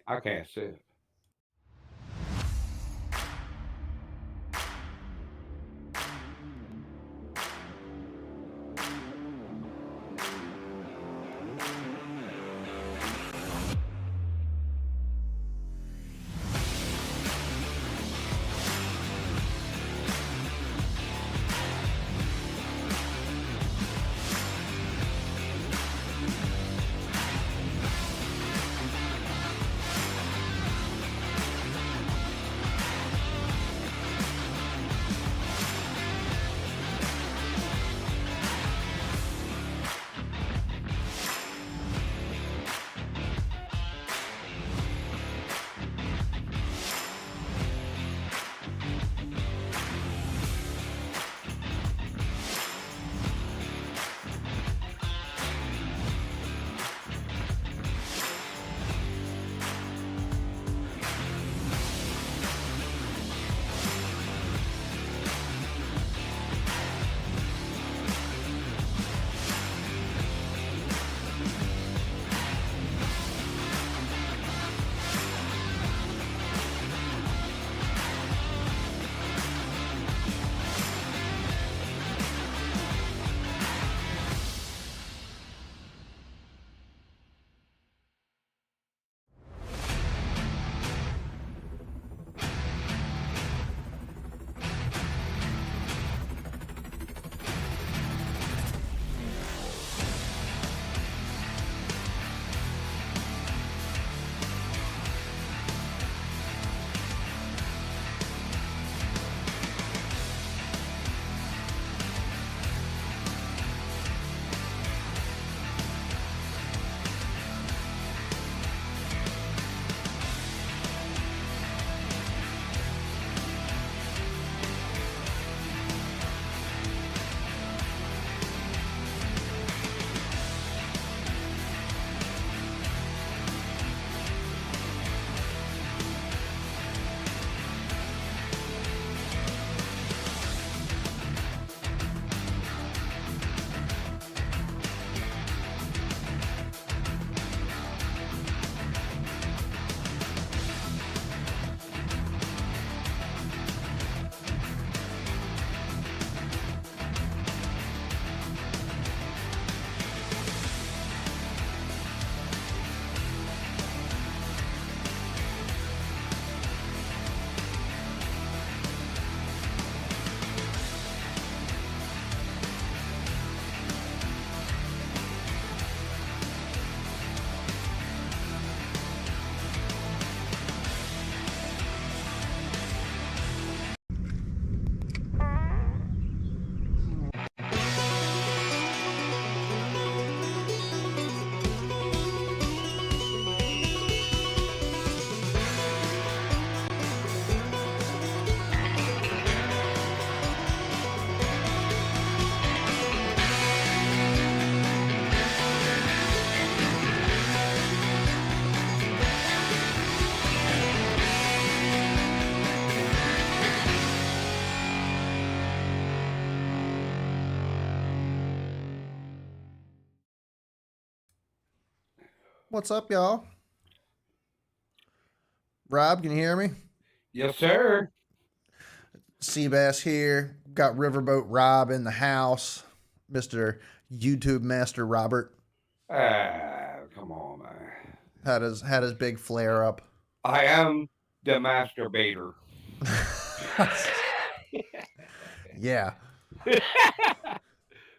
I can't see it. What's up, y'all? Rob, can you hear me? Yes, sir. Seabass here. Got Riverboat Rob in the house. Mr. YouTube Master Robert Come on, man. had his big flare up. I am the masturbator. Yeah.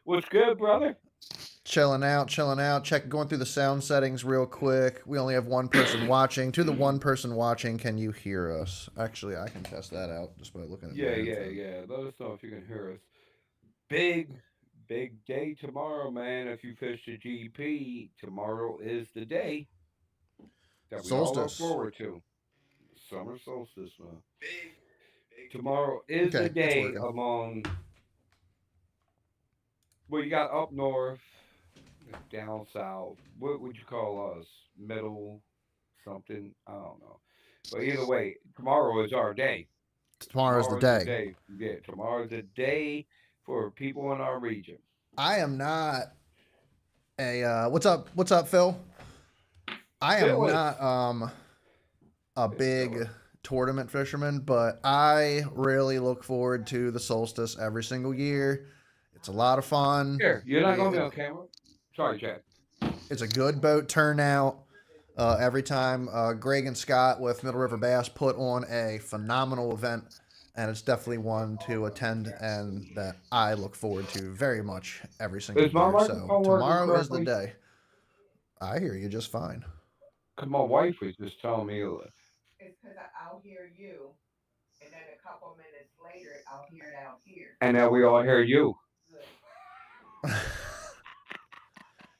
What's good, brother? Chilling out, chilling out. Check going through the sound settings real quick. We only have one person watching. To the one person watching, can you hear us? Actually, I can test that out just by looking at my headphones. Yeah. Let us know if you can hear us. Big, big day tomorrow, man. If you fish the GP, tomorrow is the day that we all look Solstice. forward to. Summer solstice, man. Tomorrow is the Okay, it's day working. among, well, you got up north, down south. What would you call us? Middle, something? I don't know. But either way, tomorrow is our day. Tomorrow's the Tomorrow is the day. day. Yeah, tomorrow is the day for people in our region. I am not a what's up, Phil? I am Phyllis. not a There you big go. tournament fisherman, but I really look forward to the solstice every single year. It's a lot of fun. Here, you're not gonna be We on camera. Sorry, Chad. It's a good boat turnout. Every time Greg and Scott with Middle River Bass put on a phenomenal event, and it's definitely one to attend and that I look forward to very much every single Is my year. So microphone working tomorrow is the correctly? day. I hear you just fine. Cause my wife was just telling me, and now we all hear you.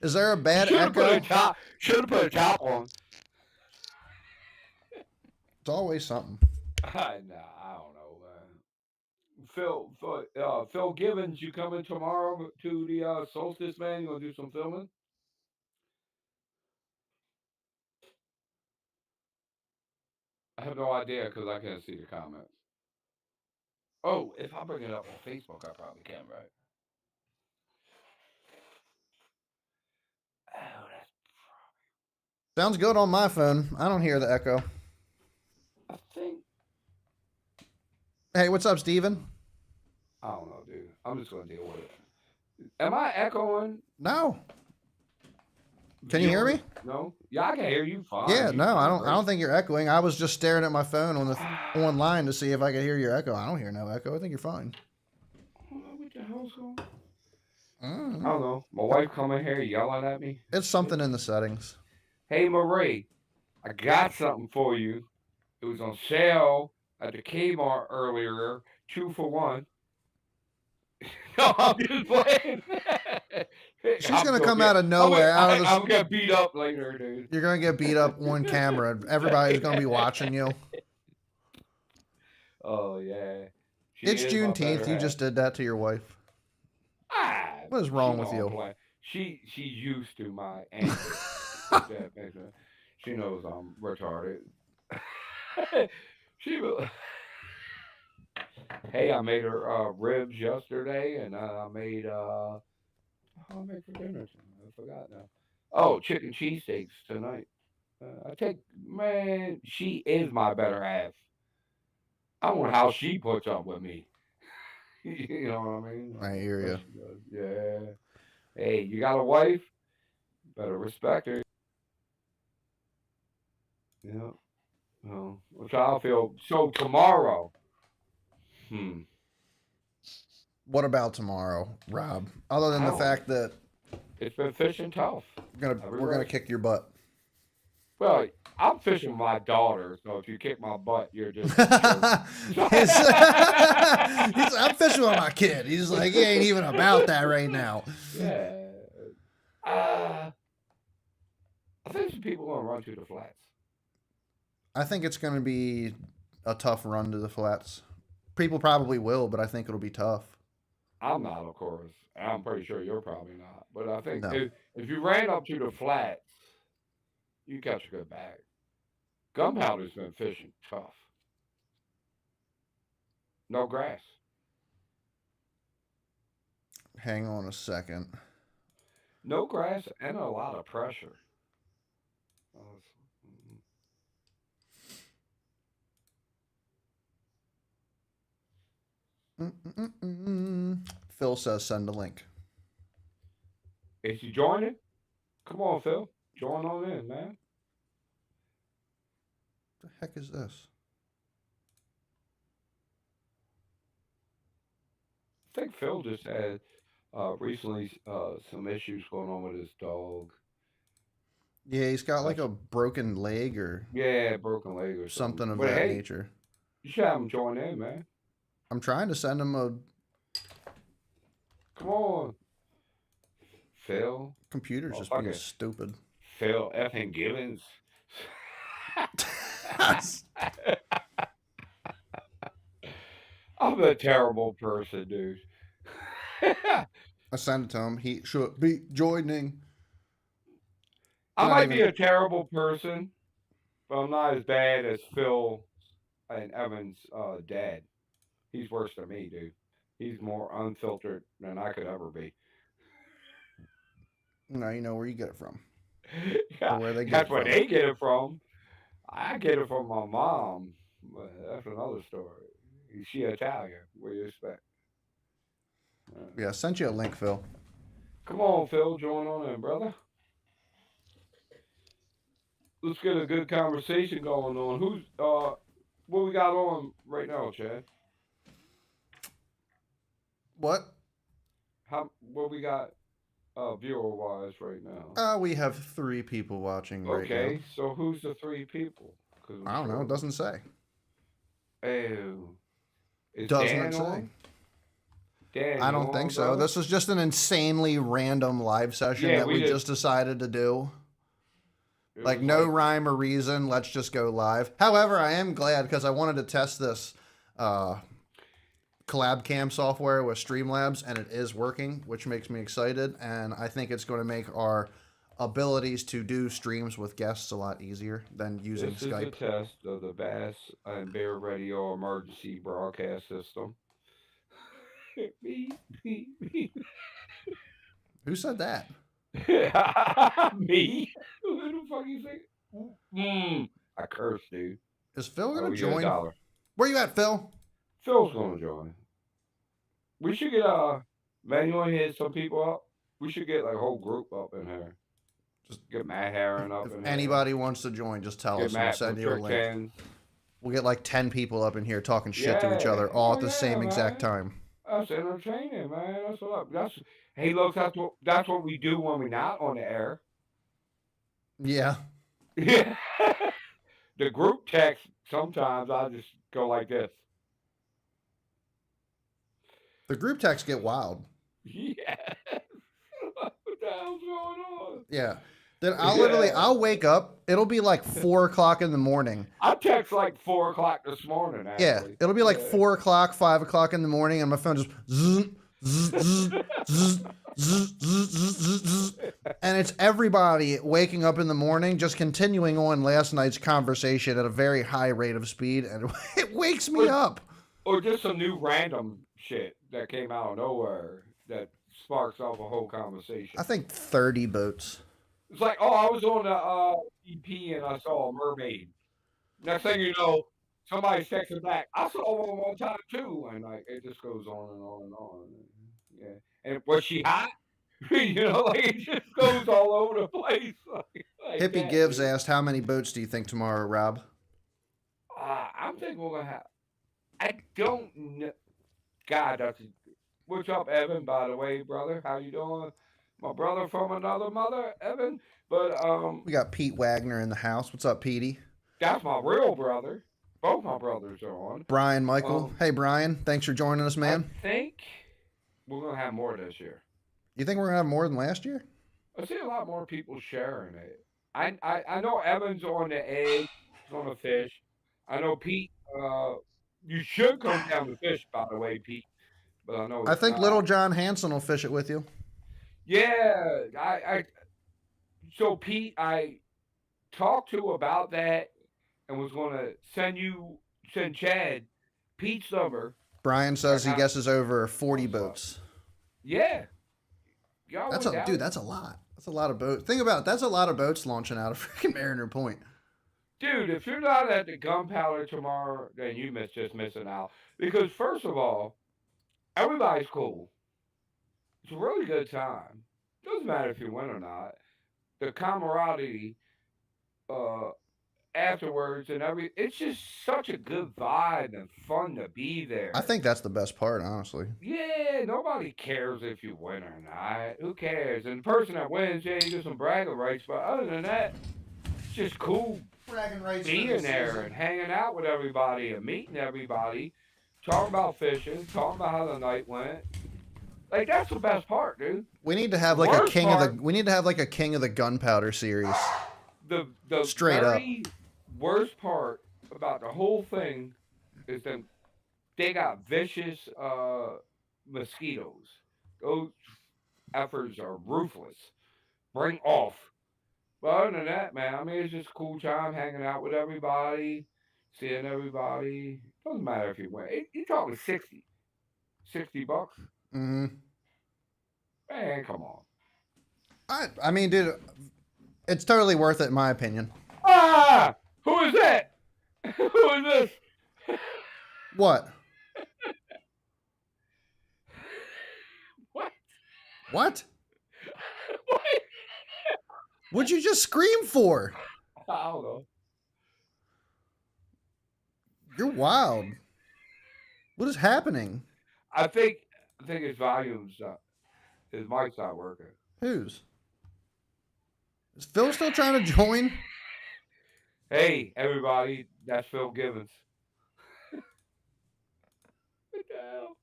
Is there a bad Should have put a echo? top. Should have put a top on. It's always something. Nah, I don't know, man. Phil Gibbons, you coming tomorrow to the Solstice, man? You gonna do some filming? I have no idea because I can't see the comments. Oh, if I bring it up on Facebook, I probably can, right? Oh, that's. Sounds good on my phone. I don't hear the echo. I think. Hey, what's up, Steven? I don't know, dude. I'm just gonna deal with it. Am I echoing? No. Can you hear Viewers? me? No. Yeah, I can hear you fine. Yeah, You no, I sound don't. I great. don't think you're echoing. I was just staring at my phone on the online to see if I could hear your echo. I don't hear no echo. I think you're fine. What the hell's going? I Mm. don't know. My wife coming here yelling at me. It's something in the settings. Hey, Marie, I got something for you. It was on sale at the Kmart earlier, 2 for 1. No, I'm just playing. She's gonna come out of I'm nowhere, out of this. gonna get beat up later, dude. You're gonna get beat up on camera. Everybody's gonna be watching you. Oh yeah, she It's is my Juneteenth. better You half. just did that to your wife. Ah, What is she wrong with know I'm you? playing. She's used to my antics. If that makes sense. She knows I'm retarded. she will. Hey, I made her ribs yesterday, and I made what I make for dinner tonight? I forgot now. Oh, chicken cheesesteaks tonight. I take man, she is my better half. I don't know how she puts up with me. You know what I mean? I hear But you. she does. Yeah. Hey, you got a wife? Better respect her. Yeah. Well, which I feel. So tomorrow, hmm, What about tomorrow, Rob? Other than I the don't know. fact that It's been fishing tough we're gonna everywhere. kick your butt. Well, I'm fishing with my daughter, so if you kick my butt, you're just joking. he's, I'm fishing with my kid. He's like, he ain't even about that right now. Yeah. Uh, I think some people gonna run to the flats. I think it's going to be a tough run to the flats. People probably will, but I think it'll be tough. I'm not, of course. I'm pretty sure you're probably not. But I think No. if you ran up to the flats, you catch a good bag. Gunpowder's been fishing tough. No grass. Hang on a second. No grass and a lot of pressure. Uh, Mm-mm-mm. Phil says send a link. Is you joining? Come on, Phil. Join on in, man. What the heck is this? I think Phil just had recently some issues going on with his dog. Yeah, he's got like That's a broken leg or yeah, broken leg or something. something of But that hey, nature. you should have him join in, man. I'm trying to send him a Come on, Phil. computer's just being Motherfucker, stupid. Phil effing Gibbons. I'm a terrible person, dude. I sent it to him. He should be joining. I He's not might be even. a terrible person, but I'm not as bad as Phil and Evan's dad. He's worse than me, dude. He's more unfiltered than I could ever be. Now you know where you get it from or Yeah, where they get that's it where from. they get it from. I get it from my mom, but that's another story. She Italian. What do you expect? Uh, Yeah, I sent you a link, Phil. Come on, Phil, join on in, brother. Let's get a good conversation going on. Who's what we got on right now, Chad? What? How what we got viewer wise right now? We have 3 people watching right now. Okay, so who's the three people? Because I'm I don't know. It sure. doesn't say. Oh, is Doesn't it Dan say? on? Dan, I you don't think on, so. brother? This is just an insanely random live session Yeah, that we we just just decided to do. it Like, was no like rhyme or reason. Let's just go live. However, I am glad because I wanted to test this uh, collab cam software with Streamlabs, and it is working, which makes me excited. And I think it's going to make our abilities to do streams with guests a lot easier than using this is a Skype. test of the Bass and Bear Radio emergency broadcast system. me, me. Who said that? Me? What the fuck you think? I cursed, dude. Is Phil I going owe to you a join? dollar. Where you at, Phil? Phil's gonna join. We should get man, you wanna hit some people up? We should get like a whole group up in here. Just Get Matt Herron up if in here. anybody wants to join, just tell Get us and we'll Matt from send you a Trick link. Tens. We'll get like 10 people up in here talking shit to each Yeah. other all Oh at the yeah, same exact man. time. That's entertaining, man. That's what up. That's hey look, that's what we do when we're not on the air. Yeah. Yeah. The group text sometimes I just go like this. The group texts get wild. Yeah. What the hell's going on? Yeah. Then Yeah. I'll wake up. It'll be like 4 o'clock in the morning. I text like 4 o'clock this morning, Yeah. actually. It'll be like Yeah. 4 o'clock, 5 o'clock in the morning, and my phone just zzz, zzz, zzz, zzz, zzz, zzz, zzz, zzz. And it's everybody waking up in the morning, just continuing on last night's conversation at a very high rate of speed, and it wakes me or, up. or just some new random shit that came out of nowhere that sparks off a whole conversation. I think 30 boats. It's like, oh, I was on the EP and I saw a mermaid. Next thing you know, somebody's texting back. I saw one time too, and like it just goes on and on and on. Yeah, and was she hot? Like it just goes all over the place like Hippie that, Gibbs dude. asked, "How many boats do you think tomorrow, Rob?" I'm thinking we're gonna have. I don't know. God, what's up, Evan? By the way, brother, how you doing? My brother from another mother, Evan. But We got Pete Wagner in the house. What's up, Petey? that's my real brother. Both my brothers are on. Brian Michael. Um, Hey, Brian. Thanks for joining us, I man. think we're gonna have more this year. You think we're gonna have more than last year? I see a lot more people sharing it. I know Evan's on the egg, he's on the fish. I know Pete. You should come down to fish, by the way, Pete. But I know I it's think not. Little John Hanson will fish it with you. Yeah, so Pete, I talked to about that and was gonna send Chad Pete's number. Brian I says he got guesses over 40 what's up? boats. Yeah, y'all went Dude. down, That's a lot. That's a lot of boats. Think about it. That's a lot of boats launching out of freaking Mariner Point. dude. If you're not at the gunpowder tomorrow, then you just missing out. Because first of all, everybody's cool. It's a really good time. Doesn't matter if you win or not. The camaraderie uh, afterwards and it's just such a good vibe and fun to be I there. think that's the best part, honestly. Yeah, nobody cares if you win or not. Who cares? And the person that wins, yeah, you get some bragging rights. But other than that, it's just cool Bragging rights for being this there season. and hanging out with everybody and meeting everybody, talking about fishing, talking about how the night went. Like that's the best part, dude. We need to have The like a worst king of the. part, We need to have like a king of the gunpowder series. the Straight up. very worst part about the whole thing is that they got vicious mosquitoes. Those efforts are ruthless. Bring off. But other than that, man, I mean, it's just a cool time hanging out with everybody, seeing everybody. Doesn't matter if you win. You're talking 60 bucks. Hmm. Man, come on. I mean, dude, it's totally worth it in my opinion. Ah! Who is that? Who is this? What? What? What? What? What'd you just scream for? I don't know. You're wild. What is happening? I think his volume's his mic's not working. Whose? Is Phil still trying to join? Hey, everybody, that's Phil Givens. What the hell?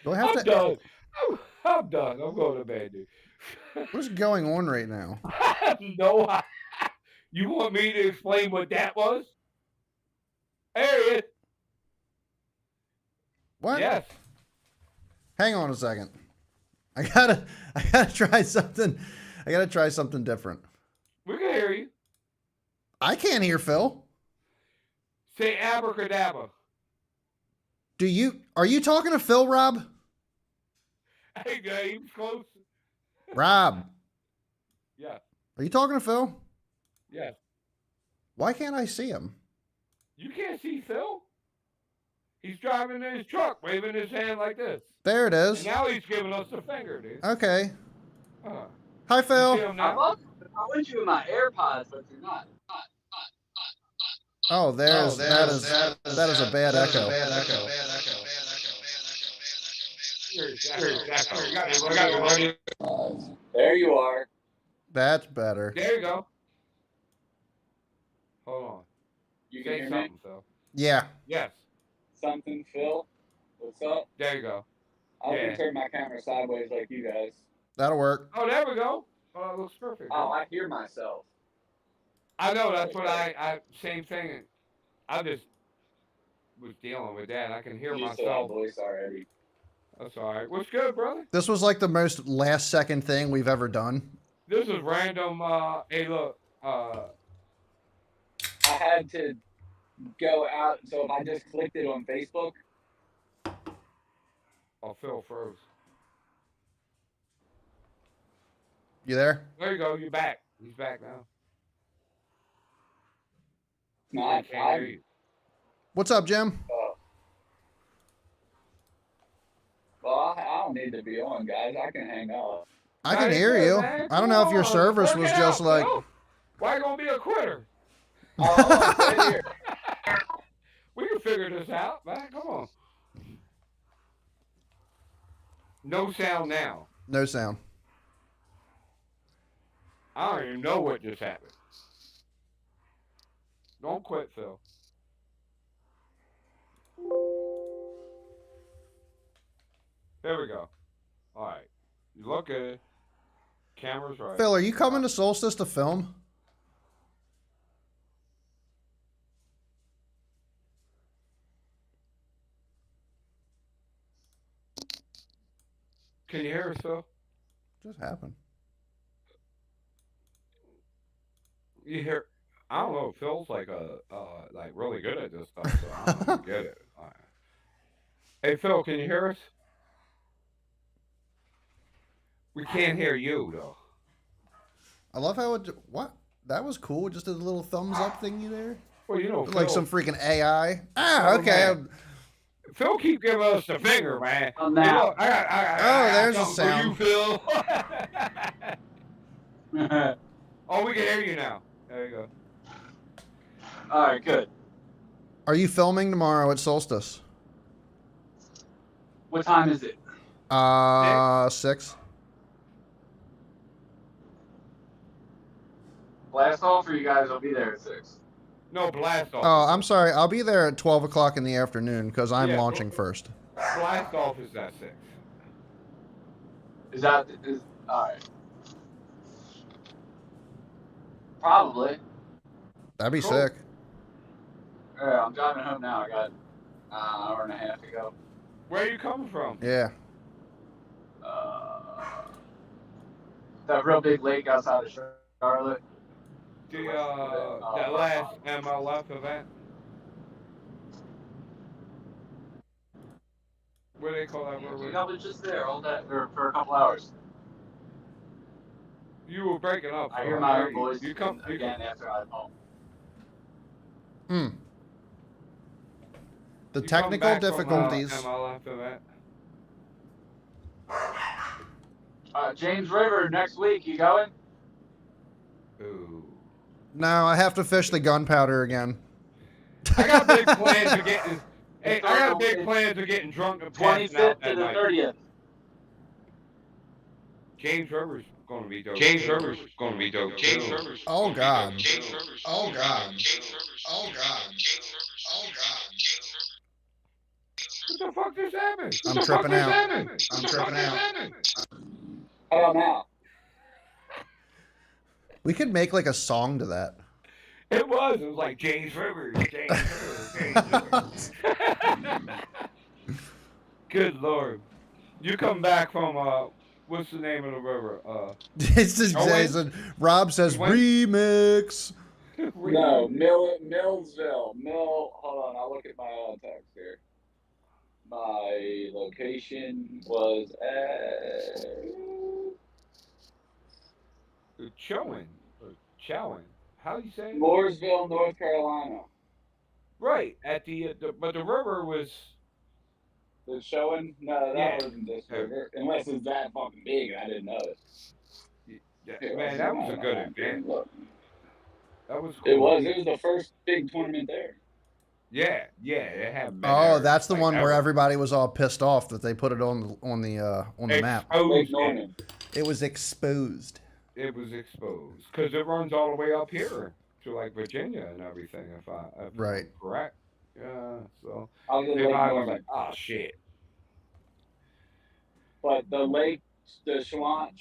Do I have I'm to? done. I'm done. I'm going to bed, dude. What is going on right now? No, you want me to explain what that was? There he is. What? Yes. Hang on a second. I gotta try something. I gotta try something different. We can hear you. I can't hear Phil. Say abracadabra. Are you talking to Phil, Rob? Hey, James, close. Rob, Yeah. are you talking to Phil? Yes. Why can't I see him? You can't see Phil? He's driving in his truck, waving his hand like this. There it And is. now he's giving us the finger, dude. Okay. Huh. Hi, You see Phil. him now? I want you in my AirPods, but you're not. Oh, that is a bad echo. There you are. That's better. There you go. Hold on. You can Say hear something, me? Phil. Yeah. Yes. Something, Phil? What's up? There you go. I Yeah. can turn my camera sideways like you guys. That'll work. Oh, there we go. Oh, it looks perfect. Oh, I hear myself. I know. That's what I same thing. I just was dealing with that. I can hear You saw my myself. voice already. That's all right. What's good, brother? This was like the most last second thing we've ever done. This is random. Hey, look. I had to go out, so if I just clicked it on Facebook. Oh, Phil froze. You there? There you go. You're back. He's back now. No, I can't hear you. What's up, Jim? Well, I don't need to be on, guys. I can hang up. I can Nice hear good, you. man. I don't know if your Come on. service Work was it just out, like. Phil. Why you gonna be a quitter? Oh, right here. We can figure this out, man. Come on. No sound now. No sound. I don't even know what just happened. Don't quit, Phil. There we go. All right. You look good. Camera's right. Phil, are you coming to Solstice to film? Can you hear us, Phil? Just happened. You hear? I don't know. Phil's like really good at this stuff, so I don't know if you get it. All right. Hey, Phil, can you hear us? We can't hear you though. I love how it. What? That was cool. Just a little thumbs up thingy there. Well, you know, Like Phil, some freaking AI. Ah, Oh, okay. man. Phil keep giving us the finger, man. Oh, Hey, now. look, I Oh, there's a something for you, Phil. All Oh, we can hear you now. There you go. right, good. Are you filming tomorrow at Solstice? What time is it? 6. Blast off, or you guys will be there at 6? No, blast off. Oh, I'm sorry. I'll be there at 12 o'clock in the afternoon because I'm Yeah. launching first. Blast off is at 6. Is all right? Probably. That'd be Cool. sick. All right, I'm driving home now. I got an hour and a half to go. Where are you coming from? Yeah. That real big lake outside of Charlotte. That last MLF event. What do they call that? I was just there all day for a couple hours. You were breaking up. I So hear I my hear own you. voice You come again after I'm home. The You come technical back from difficulties. MLF event. James River next week. You going? Ooh. No, I have to fish the gunpowder again. I got big plans of getting. Hey, I got big It's plans of getting drunk and passing out 25th to that the night. 30th. James River's gonna be dope. James River's gonna be dope. James River's Oh gonna God. be dope. James River's Oh God. James River's Oh God. Oh God. What the fuck just happened? I'm tripping out. happened? I'm tripping out. How about now? We could make like a song to that. It was like James Rivers. James Rivers. Good Lord. You come back from what's the name of the river? It's just Jason. Rob says remix. No, Millsville. Hold on, I'll look at my text here. My location was at Chowan or Chowan. How do you say it? Mooresville, North Carolina. Right at but the river was. The showing? No, that Yeah. wasn't this river. Unless it's that fucking big and I didn't know it. Yeah, Here, man, that was a good event. Look. That was cool. It was the first big tournament there. Yeah, it had. Oh, that's the one where everybody was all pissed off that they put it on the map. Lake Norman. It was exposed. It was exposed because it runs all the way up here to like Virginia and everything. If right. I'm correct. Yeah. So I was like, oh shit. But the lake, the Schwan.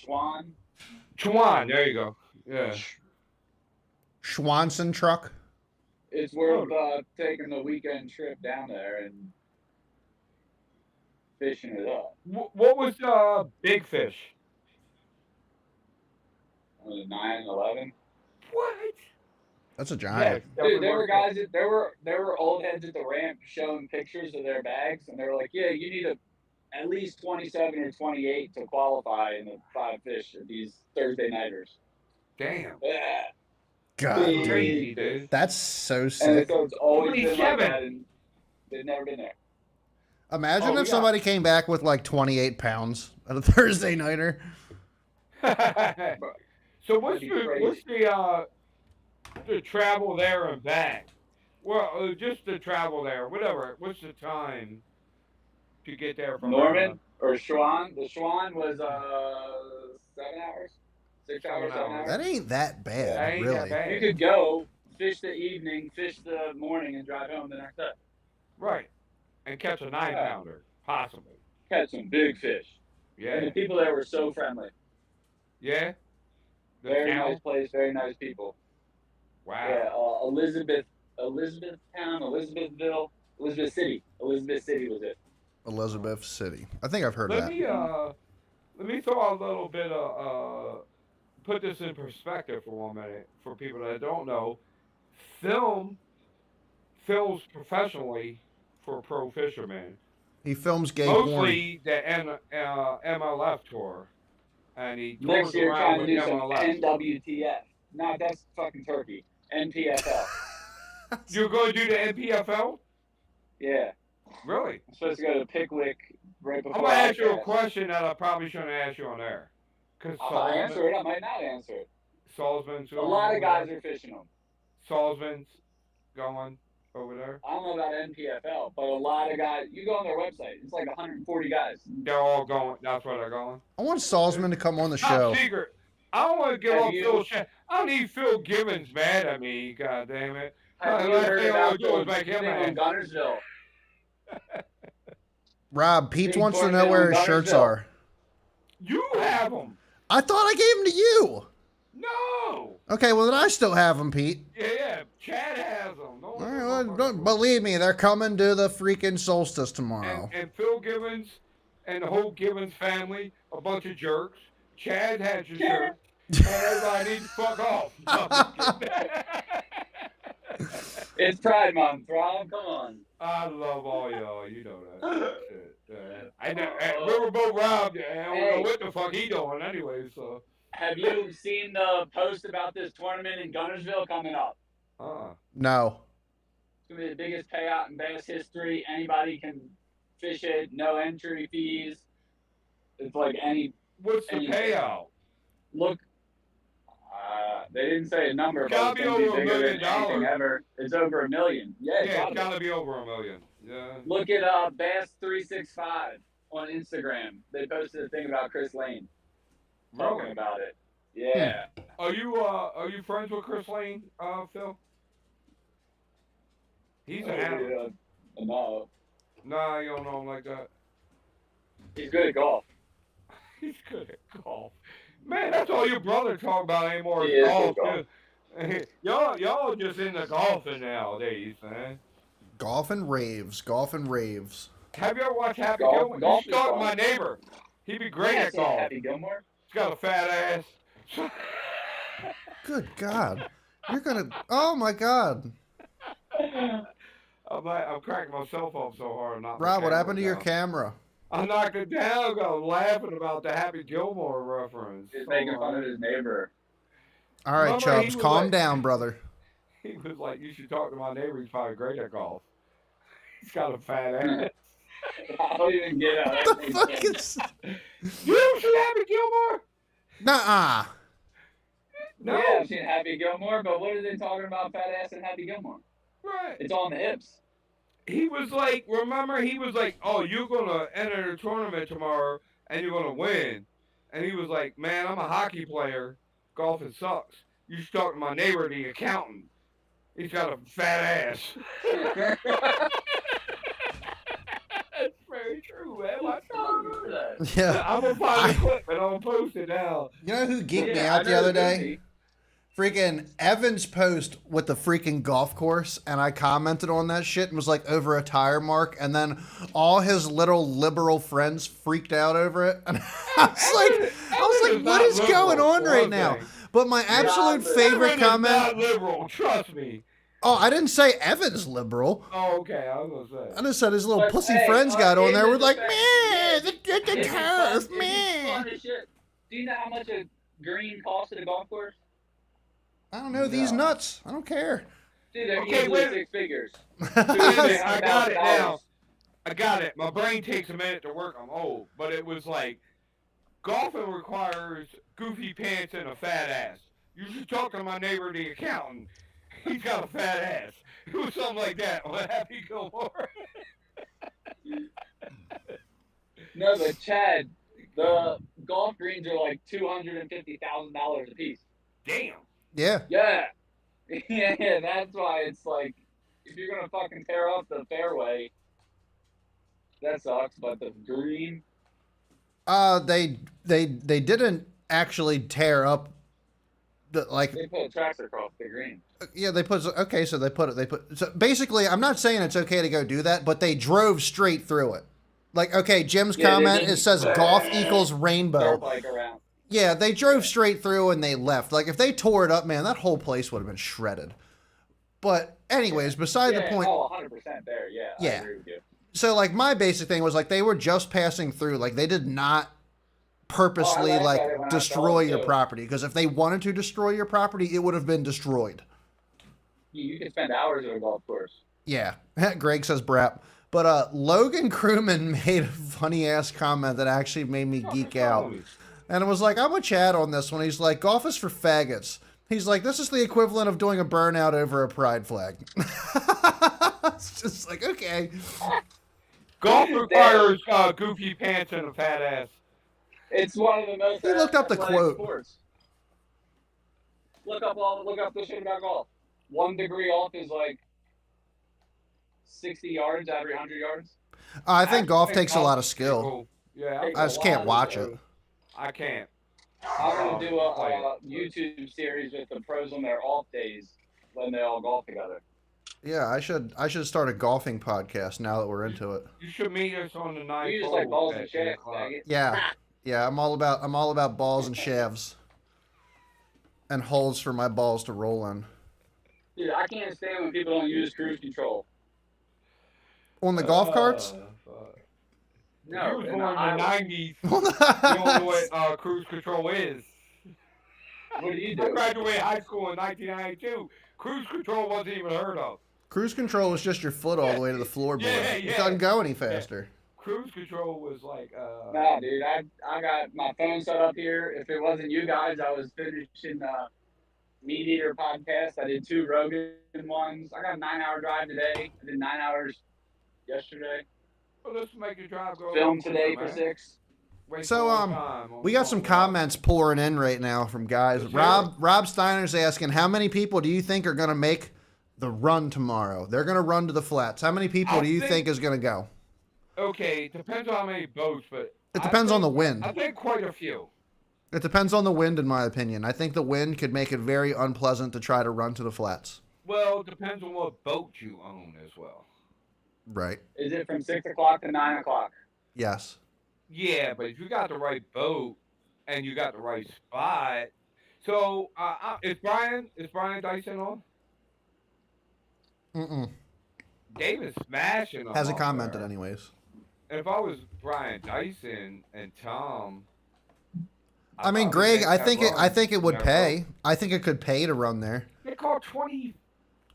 There you go. Yeah. Schwanson truck. It's worth taking the weekend trip down there and fishing it up. What was big fish? 9/11. What? That's a giant. Yes, dude, there were guys. There were old heads at the ramp showing pictures of their bags, and they were like, "Yeah, you need at least 27 or 28 to qualify in the 5 fish at these Thursday nighters." Damn. Yeah. God, crazy, dude. That's so sick. And so it's always been like that, and they've never been there. Imagine if somebody came back with like 28 pounds at a Thursday nighter. So what's the travel there and back? Well, just the travel there, whatever. What's the time to get there from Norman or Schwan? The Schwan was 7 hours, 6 hours, 7 hours. That ain't that bad, that ain't really. That bad. You could go fish the evening, fish the morning, and drive home the next day. Right, and catch a 9-pounder, possibly. Catch some big fish. Yeah. And the people there were so friendly. Yeah. Very nice place, very nice people. Wow. Yeah, Elizabethtown, Elizabethville, Elizabeth City. Elizabeth City was it. Elizabeth City. I think I've heard of that. Let me throw a little bit of put this in perspective for 1 minute for people that don't know. Films professionally for pro fishermen. He films gay mostly the MLF tour, and he tours next year around trying to with do some MLF. NWTF. No, that's fucking Turkey. NPFL. You're going to do the NPFL? Yeah. Really? I'm supposed to go to Pickwick right before. I'm gonna ask you a question that I probably shouldn't ask you on air. I'll answer it. I might not answer it. Salzman's. A lot of guys are fishing them. Salzman's going over there. I don't know about NPFL, but a lot of guys. You go on their website. It's like 140 guys. They're all going. That's where they're going. I want Salzman to come on the Top show. secret. I don't want to get off Phil. I don't need Phil Gibbons mad at me. God damn it. Have you heard about the thing on Gunnersville? Rob, Pete wants to know where his shirts are. You have them. I thought I gave them to you. No. Okay, well then I still have them, Pete. Yeah. Chad has them. No, all right, well, don't believe me. They're coming to the freaking Solstice tomorrow. And Phil Gibbons and the whole Gibbons family, a bunch of jerks. Chad had your shirt. And everybody needs to fuck off. It's Pride Month, Rob. Come on. I love all y'all. You know that. I know. Riverboat Rob. I don't know what the fuck he doing anyway. So. Have you seen the post about this tournament in Gunnersville coming up? No. It's gonna be the biggest payout in bass history. Anybody can fish it, no entry fees. It's like What's the anything. payout? Look, they didn't say a number, It's but gotta it's be gonna be over $1 bigger million. than anything ever. It's over $1 million. Yeah, Yeah, it's be. gotta be over $1 million. Yeah. Look at Bass365 on Instagram. They posted a thing about Chris Lane talking Really? about it. Yeah. Are you friends with Chris Lane, Phil? He's an animal. No, Nah, you don't know him like that. he's good at golf. He's good at golf. Man, that's all your brother talk about anymore He is is golf. good Too. y'all just into golfing nowadays, man. Golf and raves. Golf and raves. Have you ever watched Happy Golf- Gilmore? You golf should is talk to fun. my neighbor. He'd be great Yeah, at golf. Happy Gilmore. He's got a fat ass. Good God. You're going to. Oh, my God. I'm cracking myself up so hard. Not Rob, what happened to your camera? I knocked it down. I was laughing about the Happy Gilmore reference. He's making fun of his neighbor. All right, Remember, he Chubbs, was calm like- down, brother. He was like, "You should talk to my neighbor. He's probably great at golf. He's got a fat ass." I don't even get how that What the makes fuck sense. is. You ever seen Happy Gilmore? Nuh-uh. No. Yeah, I've seen Happy Gilmore, but what are they talking about fat ass and Happy Gilmore? Right. It's on the hips. He was like, remember, he was like, "Oh, you're gonna enter the tournament tomorrow and you're gonna win." And he was like, "Man, I'm a hockey player. Golfing sucks. You should talk to my neighbor, the accountant. He's got a fat ass." That's very true, man. I told you. Yeah. I'm gonna find the clip and I'll post it now. You know who geeked me Yeah, out I the know other the day? movie. Freaking Evans post with the freaking golf course, and I commented on that shit and was like over a tire mark, and then all his little liberal friends freaked out over it, and I was like, what is going on right now? But my absolute favorite comment. Not liberal, trust me. Oh, I didn't say Evans liberal. Oh, okay, I was gonna say. I just said his little But, pussy hey, friends got on there. We're it's like, fun- man, the it's turf, fun man. as shit. Do you know how much a green costs at a golf course? I don't know these No. nuts. I don't care. Dude, they're Okay, easily wait. 6 figures. Wait a minute, I got it now. I got it. My brain takes a minute to work. I'm old, but it was like golfing requires goofy pants and a fat ass. You should talk to my neighbor, the accountant. He's got a fat ass. It was something like that on Happy Gilmore. No, but Chad, the golf greens are like $250,000 a piece. Damn. Yeah. Yeah. Yeah, that's why it's like, if you're gonna fucking tear up the fairway, that sucks. But the green, They didn't actually tear up the like. they put tracks across the green. Yeah, they put okay. So they put. So basically, I'm not saying it's okay to go do that, but they drove straight through it. Like, okay, Jim's Yeah, they comment, didn't- it says golf equals rainbow. Dirt bike around. Yeah, they drove straight through and they left. Like, if they tore it up, man, that whole place would have been shredded. But anyways, beside the point. Oh, 100% there. Yeah. I Yeah. agree with you. So like my basic thing was like they were just passing through. Like they did not purposely Oh, I like like that when I destroy saw it, your too. property, because if they wanted to destroy your property, it would have been destroyed. You can spend hours at a golf course. Yeah. Greg says brap. But Logan Crewman made a funny ass comment that actually made me geek out. And it was like, I'm with Chad on this one. He's like, golf is for faggots. He's like, this is the equivalent of doing a burnout over a pride flag. It's just like, okay. Golf requires goofy pants and a fat ass. It's one of the most. He looked up the athletic quote. Sports. Look up the shit about golf. 1 degree off is like 60 yards every 100 yards. I think golf think takes a lot of skill. Cool. Yeah, Takes I just can't lot watch of- it. I can't. I'm gonna do Play a YouTube series with the pros on their off days when they all golf together. Yeah, I should start a golfing podcast now that we're into it. You should meet us on the ninth You just hole like balls at and 10 shit. o'clock. faggot. Yeah, I'm all about balls and shafts, and holes for my balls to roll in. Dude, I can't stand when people don't use cruise control. On the golf carts? Fuck. No, You was in born the in the highway. 90s. You don't know what cruise control is. What do you I do? graduated high school in 1992. Cruise control wasn't even heard of. Cruise control is just your foot all the way to the floorboard. Yeah, It yeah. doesn't go any Yeah. faster. Cruise control was like, Nah, dude, I got my phone set up here. If it wasn't you guys, I was finishing the Meat Eater podcast. I did 2 Rogan ones. I got a 9-hour drive today. I did 9 hours yesterday. well, let's make your drive go. Film quicker, today for man. 6. Waste So, more time on we got some something else. comments pouring in right now from guys. Let's hear Rob Steiner's asking, how many people do you think are going to make the run tomorrow? They're going to run to the flats. How many people I do you think- think is going to go? Okay, depends on how many boats, but It depends on the wind. I think quite a few. It depends on the wind, in my opinion. I think the wind could make it very unpleasant to try to run to the flats. Well, it depends on what boat you own as well. Right. Is it from 6 o'clock to 9 o'clock? Yes. Yeah, but if you got the right boat and you got the right spot, so is Brian Dyson on? Mm-mm. David's smashing them. Hasn't up commented there. anyways. And if I was Brian Dyson and Tom, I mean, probably Greg, make I that think it. I run. think it would Yeah, pay. I think it could pay to run there. They call 20.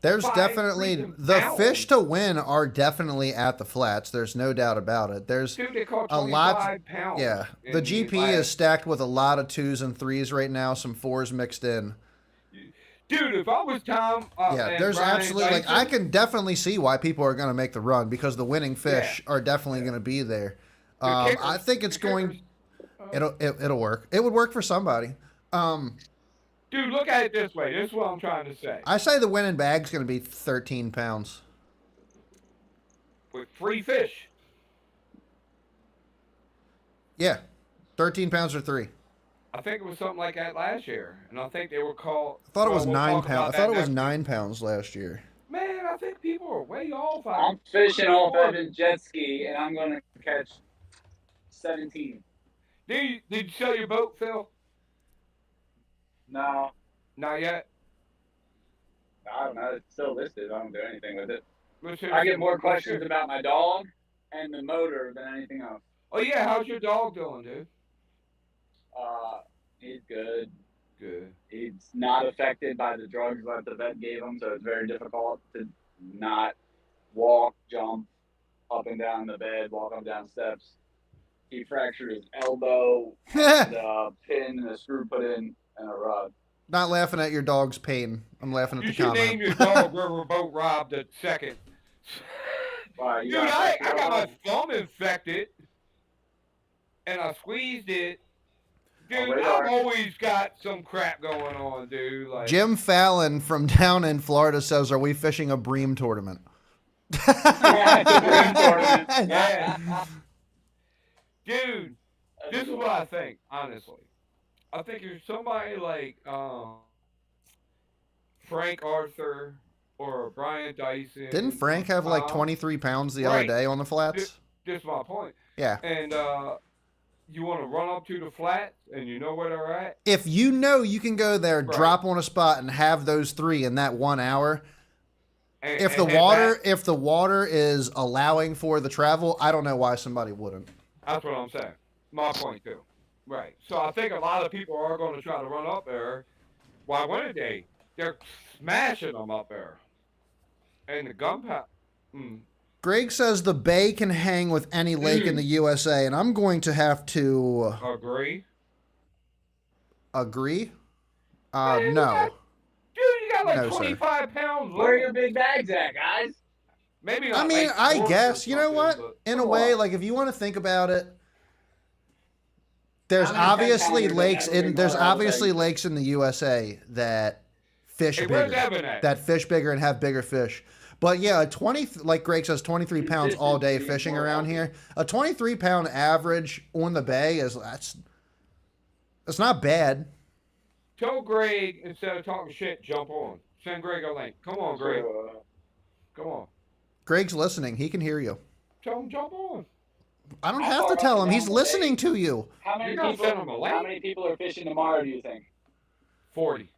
There's 5 definitely freaking the pounds. fish to win are definitely at the flats. There's no doubt about it. There's Dude, they call a 25 lot. pounds. Yeah, in the these GP is flats. stacked with a lot of 2s and 3s right now. Some 4s mixed in. Dude, if I was Tom, Yeah, and there's Brian absolutely like I Dyson, can definitely see why people are going to make the run because the winning fish are definitely going to be there. The kickers- I think it's the going. kickers, It'll work. It would work for somebody. Dude, look at it this way. This is what I'm trying to say. I say the winning bag's going to be 13 pounds. With free fish. Yeah, 13 pounds or 3. I think it was something like that last year, and I think they were called. I thought it was we'll 9 talk about pounds. I that thought it was next 9 pounds last year. week. Man, I think people are way off. I'm fishing off Evan's jet ski, and I'm going to catch 17. Did you sell your boat, Phil? No, Not yet. I don't know. It's still listed. I don't do anything with it. Let's hear I get some- more let's questions hear- about my dog and the motor than anything else. Oh yeah, how's your dog doing, dude? He's good. Good. He's not affected by the drugs that the vet gave him, so it's very difficult to not walk, jump up and down the bed, walk up and down steps. He fractured his elbow, and a pin and a screw put in, and a rod. Not laughing at your dog's pain. I'm laughing at You the should comment. name your dog Riverboat Rob the second. Wow, you Dude, got I that got my elbow? thumb infected, and I squeezed it. Dude, radar. I've always got some crap going on, dude. Like, Jim Fallon from down in Florida says, "Are we fishing a bream tournament?" Yeah, it's a bream tournament. Yeah. Dude, this is what I think, honestly. I think if somebody like Frank Arthur or Brian Dyson. Didn't Frank have like Tom, 23 pounds the other Right. day on the flats? This is my point. Yeah. And you want to run up to the flats, and you know where they're at. If you know you can go there, Right. drop on a spot, and have those 3 in that 1 hour. And, If the and head water, back. if the water is allowing for the travel, I don't know why somebody wouldn't. That's what I'm saying. My point too. Right. So I think a lot of people are going to try to run up there. Why wouldn't they? They're smashing them up there. And the gunpowder. Greg says the bay can hang with any lake in the USA, and I'm going to have to Agree. agree. Man, you No. got- Dude, you got like No, sir. 25 pounds. Where are left. your big bags at, guys? Maybe I not mean, like I four or guess, you know what? something, but In a come way, on. like if you want to think about it, there's How many obviously 10-pounders lakes have ever in been there's caught on obviously lake? lakes in the USA that fish Hey, where's bigger, Evan at? that fish bigger and have bigger fish. But yeah, a 20, like Greg says, 23 pounds all day Consistency is fishing more around healthy. here. A 23-pound average on the bay is it's not bad. Tell Greg, instead of talking shit, jump on. Send Greg a link. Come on, Greg. Come on. Greg's listening. He can hear you. Tell him jump on. I don't How have far to up tell and him. He's down the listening bay? to you. How many You're gonna people? send them a link? How many people are fishing tomorrow? Do you think? 40.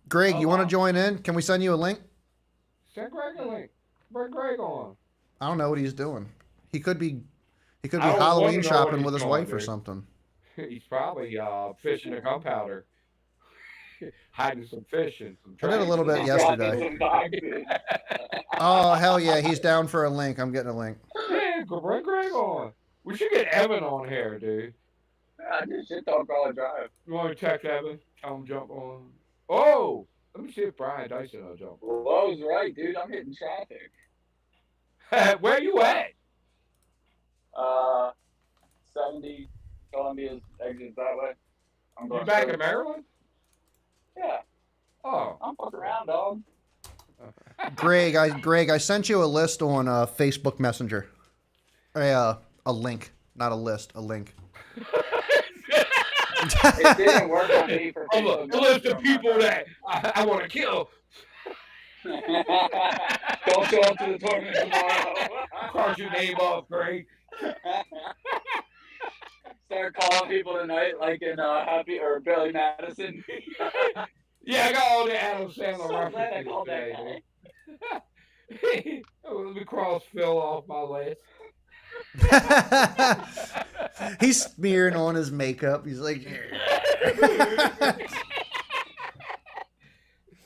Greg, Oh, you want to wow. join in? Can we send you a link? Send Greg a link. Bring Greg on. I don't know what he's doing. He could be I don't Halloween wanna know what shopping he's with his doing, wife or dude. something. He's probably fishing the gunpowder. hiding some fish and some I did a trash. little bit He's dropping yesterday. some dog food. Oh, hell yeah. He's down for a link. I'm getting a link. Yeah, bring Greg on. We should get Evan on here, dude. I just shit talk while I drive. You want to text Evan? Tell him jump on. Oh, let me see if Brian Dyson will jump on. Lowe's right, dude. I'm hitting traffic. Where you at? 70 Columbia's exit that way. I'm You going back straight. in Maryland? Yeah, Oh. I'm fucking around, dog. Greg, I sent you a list on Facebook Messenger. A link, not a list, a link. It didn't work on me for Oh, look, a list of people that I want to kill. Don't show up to the tournament tomorrow. Cross your name off, Greg. Start calling people tonight, like in Happy or Billy Madison. Yeah, I got all the Adam Sandler So glad I references called that today, guy. dude. Let me cross Phil off my list. He's smearing on his makeup. He's like,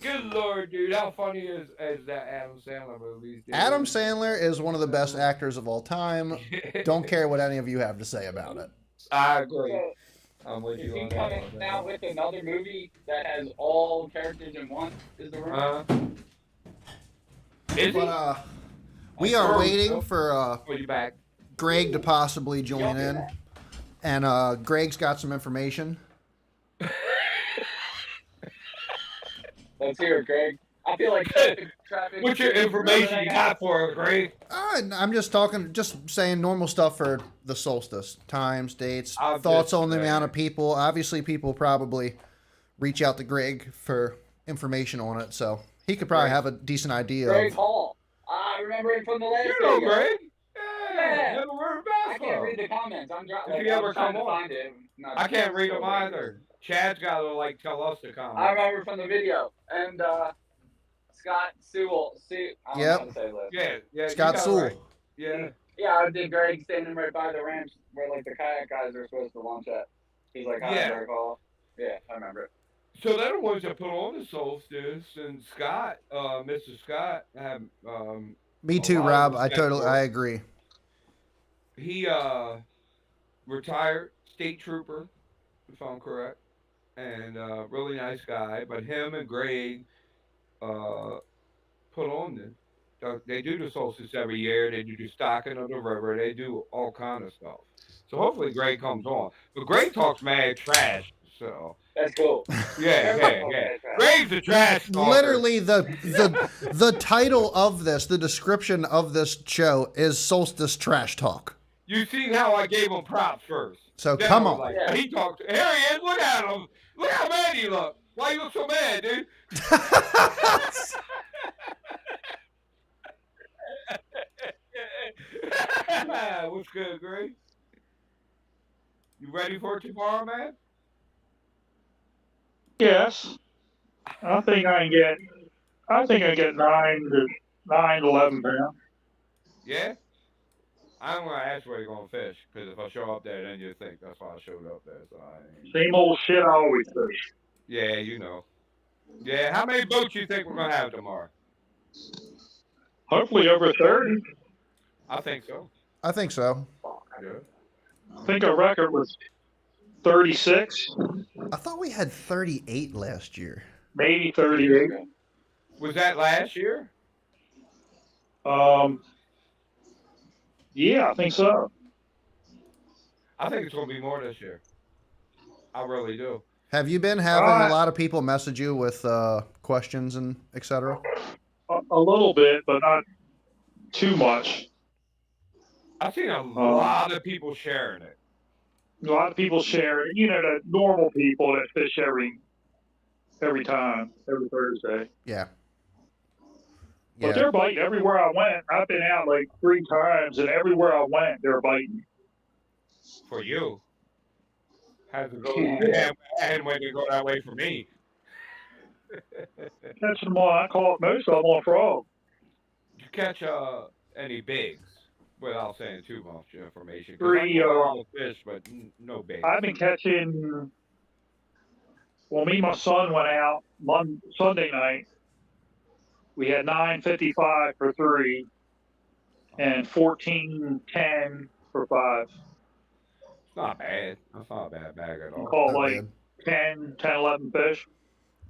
Good Lord, dude. How funny is that Adam Sandler movie? Adam Sandler is one of the best actors of all time. Don't care what any of you have to say about it. I agree. So, I'm with is you he on coming that. out with another movie that has all characters in one? Is the rumor? Is he? But we are waiting for Put you back. Greg to possibly join in, and Greg's got some information. Let's hear it, Greg. I feel like traffic. What's your information you got for us, Greg? I'm just saying normal stuff for the solstice, times, dates, I'm thoughts just on the saying. amount of people. Obviously, people probably reach out to Greg for information on it, so he could probably Right. have a decent idea Greg of. Hall. I remember him from the last You know video. Greg. Yeah. Never heard of I can't basketball. read the comments. I'm If like, he ever I'm trying come to on. find it. Not I can't read them so great. either. Chad's got to tell us to comment. I remember from the video. And Scott Sewell. I don't know how to say this. Yeah. Scott you got it Sewell. right. Yeah. Yeah, I did Greg standing right by the ramps where like the kayak guys are supposed to launch at. He's like, hi, Yeah. Greg Hall. Yeah, I remember it. So they're the ones that put on the solstice, and Scott, Mr. Scott, had Me a too, lot of Rob. I respect for I it. agree. He retired state trooper, if I'm correct, and really nice guy. But him and Greg put on this. They do the solstice every year. They do the stocking of the river. They do all kind of stuff. So hopefully Greg comes on. But Greg talks mad trash. So That's cool. yeah. Greg's a trash talker. Literally, the title of this, the description of this show is Solstice Trash Talk. You seen how I gave him props first. So Then come I was on. like, Yeah. he talked. Here he is. Look at him. Look how mad he look. Why you look so mad, dude? What's good, Greg? You ready for it tomorrow, man? Yes, I think I get 9 to 11 pounds. Yeah? I'm going to ask where you're going to fish, because if I show up there, then you think that's why I showed up there. So I ain't... Same old shit I always fish. Yeah, you know. Yeah, how many boats you think we're going to have tomorrow? Hopefully over 30. I think so. I think so. Yeah. I think our record was 36, I thought we had 38 last year. maybe 38. Was that last year? Yeah, I think so. I think it's going to be more this year. I really do. Have you been having a lot of people message you with questions and etc.? A little bit, but not too much. I've seen a lot of people sharing it. A lot of people share it. You know, the normal people that fish every time, every Thursday. Yeah. But they're biting everywhere I went. I've been out like 3 times, and everywhere I went, they're biting. For you. How's it go? And when they go that way for me. Catching them on, I caught most of them on frog. Did you catch any bigs? Without saying too much information. 'Cause 3, I know a lot of fish, but no bigs. I've been catching Well, me and my son went out Sunday night. We had 9.55 for 3 and 14.10 for 5. It's not bad. That's not a bad bag at We all. caught Not like bad. 10, 11 fish.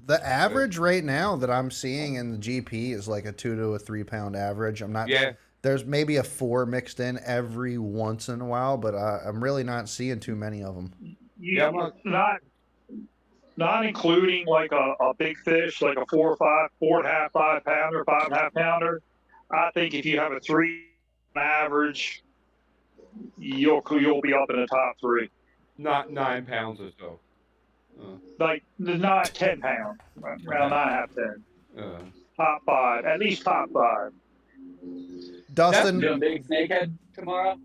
The average right now that I'm seeing in the GP is like a 2 to a 3 pound average. I'm not. Yeah. There's maybe a 4 mixed in every once in a while, but I'm really not seeing too many of them. Yeah, I'm Not including like a big fish, like a 4 or 5, 4.5, 5 pounder, 5.5 pounder. I think if you have a 3 average, you'll be up in the top 3. not 9 pounds or so. Like not 10 pounds, around 9.5, 10. Uh, Top 5, at least top 5. Dustin, You doing big snakehead tomorrow?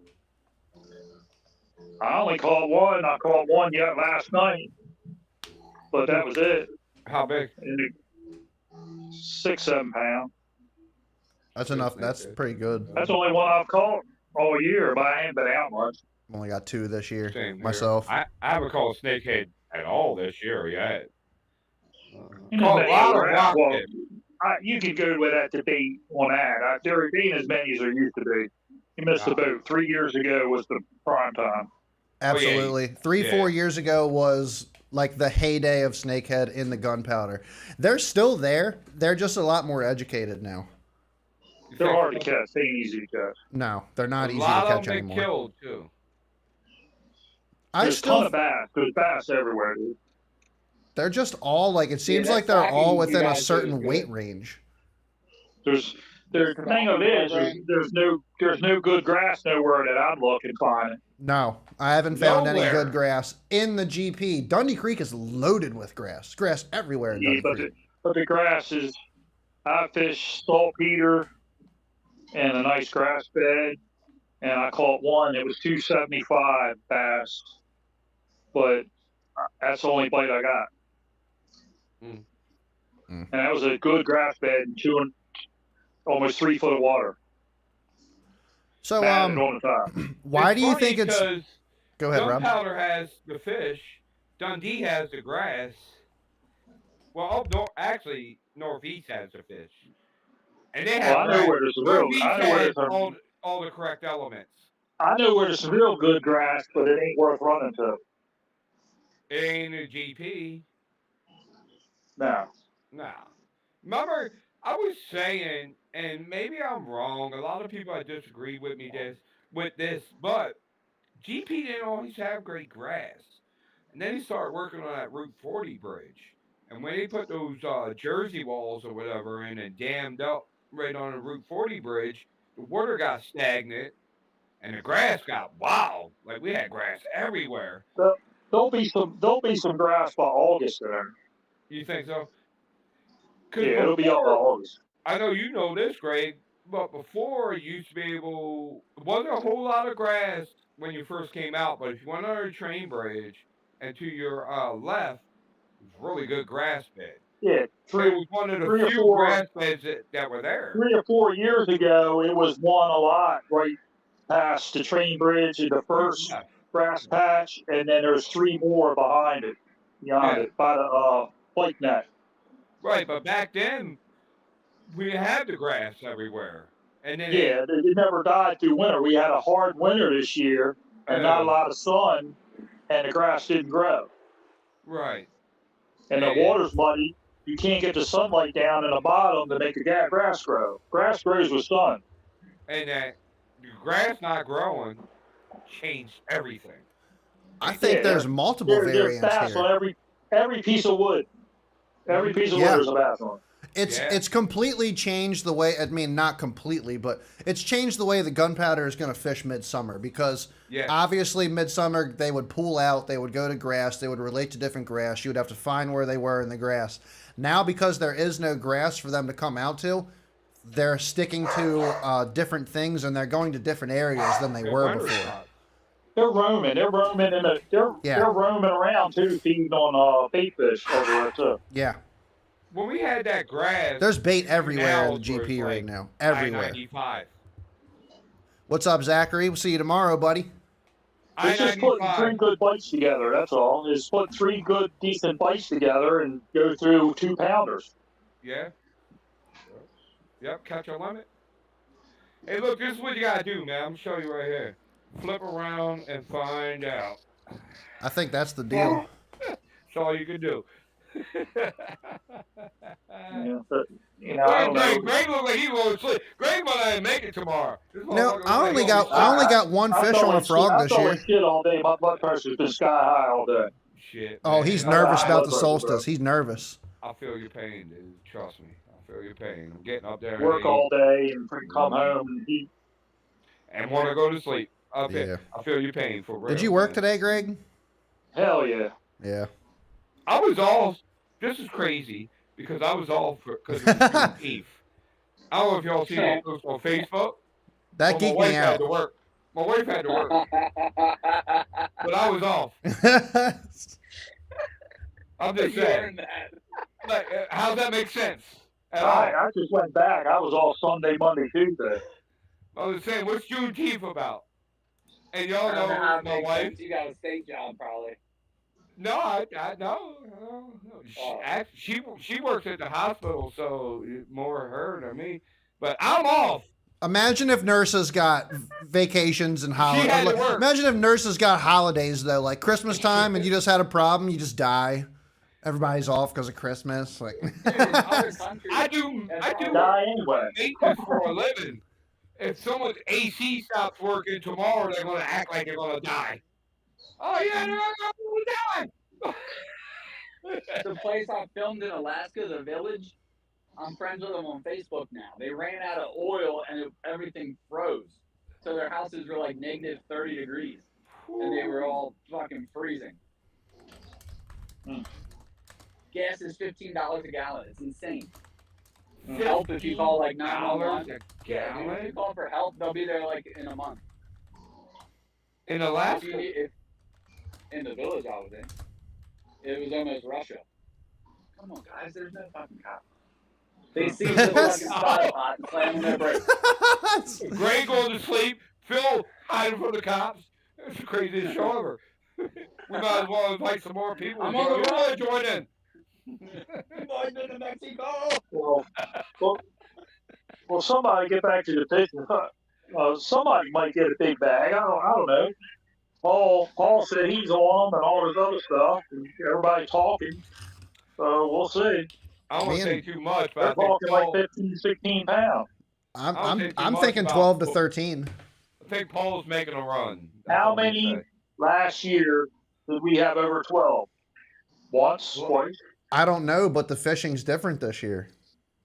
I only caught one. I caught one yet last night, but that was it. how big? 6, 7 pounds. that's enough. That's pretty good. That's the only one I've caught all year, but I ain't been out much. I've only got 2 this year Same here. myself. I haven't caught a snakehead at all this year yet. You Caught a lot of well, rockfish. you could go with that debate on that. There ain't as many as there used to be. You missed the boat. 3 years ago was the prime time. Absolutely. 3, Yeah. 4 years ago was like the heyday of snakehead in the gunpowder. They're still there. They're just a lot more educated now. They're hard to catch. They ain't easy to catch. No, they're not A easy to lot of catch them get anymore. killed too. There's a ton of bass. There's bass everywhere, dude. They're just all like, it seems that like they're all stocking you within a guys do is certain good. weight range. The thing of it is there's no good grass nowhere that I'm looking finding. No, I haven't found any Nowhere. good grass in the GP. Dundee Creek is loaded with grass. Grass everywhere in Dundee Creek. But the grass is, I fish saltpeter and a nice grass bed, and I caught one. It was 275 bass, but that's the only bite I got. Mm. Mm. And that was a good grass bed and almost 3 foot of water. So, Matted on the top. why It's do you funny think it's... because Go ahead, Rob. Gunpowder has the fish, Dundee has the grass. Well, actually, Northeast has the fish, and they have Well, I know where there's Northeast has real. all the correct elements. I know where there's real good grass, but it ain't worth running to. It ain't a GP. No. No. Remember, I was saying, and maybe I'm wrong. A lot of people disagree with me with this, but GP didn't always have great grass. And then he started working on that Route 40 bridge. And when they put those Jersey walls or whatever in and dammed up right on the Route 40 bridge, the water got stagnant and the grass got wild. Like we had grass everywhere. There'll be some grass by August there. You think so? Yeah, it'll be up by August. I know you know this, Greg, but before you used to be able, wasn't a whole lot of grass when you first came out, but if you went under a train bridge and to your left, it was really good grass bed. Yeah, It was one of the few grass beds that were there. 3 or 4 years ago, it was one a lot right past the train bridge in the first grass patch, and then there's 3 more behind it, beyond it, by the bike net. Right, but back then, we had the grass everywhere. And then it never died through winter. We had a hard winter this year, and not a lot of sun, and the grass didn't grow. Right. And the water's muddy. You can't get the sunlight down in the bottom to make the grass grow. Grass grows with sun. And that grass not growing changed everything. I think there's multiple variants bass here. on every piece of wood. Every piece of wood there's a bass on. It's completely changed the way, I mean, not completely, but it's changed the way the gunpowder is going to fish midsummer because obviously midsummer they would pool out, they would go to grass, they would relate to different grass. You would have to find where they were in the grass. Now, because there is no grass for them to come out to, they're sticking to different things and they're going to different areas than they were before. They're roaming. They're roaming they're roaming around too, feeding on bait fish over there too. Yeah. When we had that grass, there's bait everywhere in the GP right now. Everywhere. I-95. What's up, Zachary? We'll see you tomorrow, buddy. It's just putting three I-95. good bites together. That's all. Is put three good, decent bites together and go through 2-pounders. Yeah. Yep. Catch a limit. Hey, look, this is what you gotta do, man. I'm gonna show you right here. Flip around and find out. I think that's the deal. That's all you can do. Yeah, but, Look I at don't Greg. know. Greg look like he won't sleep. Greg might not make it tomorrow. This No, motherfucker look I like only he gonna be got sleeping. one I fish felt on a like shit. frog I this felt year. like shit all day. My blood pressure's been sky high all day. Shit, Oh, man. he's I got nervous high about blood the pressure, solstice. bro. He's nervous. I feel your pain, dude. Trust me. I feel your pain. I'm getting up there Work all day and freaking come home and eat. and want to go to sleep. Yeah. I feel your pain for real. Did you work man. today, Greg? Hell yeah. Yeah. I was off. This is crazy because I was off because it was Juneteenth. I don't know if y'all seen it on Facebook. That Well, my geeked wife me had out. to work. My wife had to work, but I was off. I'm just You saying. earned that. Like, how's that make sense at all? I just went back. I was all Sunday, Monday, Tuesday. I was saying, what's Juneteenth about? And y'all I don't know how know it my makes wife. sense. You got a state job, probably. No, I no. She works at the hospital, so more her than me. But I'm off. Imagine if nurses got vacations and She had to holidays. work. Imagine if nurses got holidays though, like Christmas time, and you just had a problem, you just die. Everybody's off because of Christmas. Like, Dude, in other countries, I do Die anyway. maintenance for a living. If someone's AC stops working tomorrow, they're gonna act like they're gonna die. Oh yeah, they're gonna die. the place I filmed in Alaska, the village, I'm friends with them on Facebook now. They ran out of oil and everything froze. So their houses were like negative 30 degrees. And they were all fucking freezing. Gas is $15 a gallon. It's insane. Help if you call like 911. Yeah, dude, if you call for help, they'll be there like in a month. In Alaska? In the village I was in. It was almost Russia. Come on, guys. There's no fucking cops. They see the fucking spot pot and slam on their brakes. Greg going to sleep. Phil hiding from the cops. It's the craziest show ever. We might as well invite some more people. I'm on the road. Join in. Going to Mexico. Well, somebody get back to the fishing. Somebody might get a big bag. I don't know. Paul said he's on them and all this other stuff. And everybody talking. So we'll see. I don't want to say too much, but They're talking like 15, 16 pounds. I'm thinking 12 to 13. I think Paul's making a run. How many last year did we have over 12? Once, twice. I don't know, but the fishing's different this year.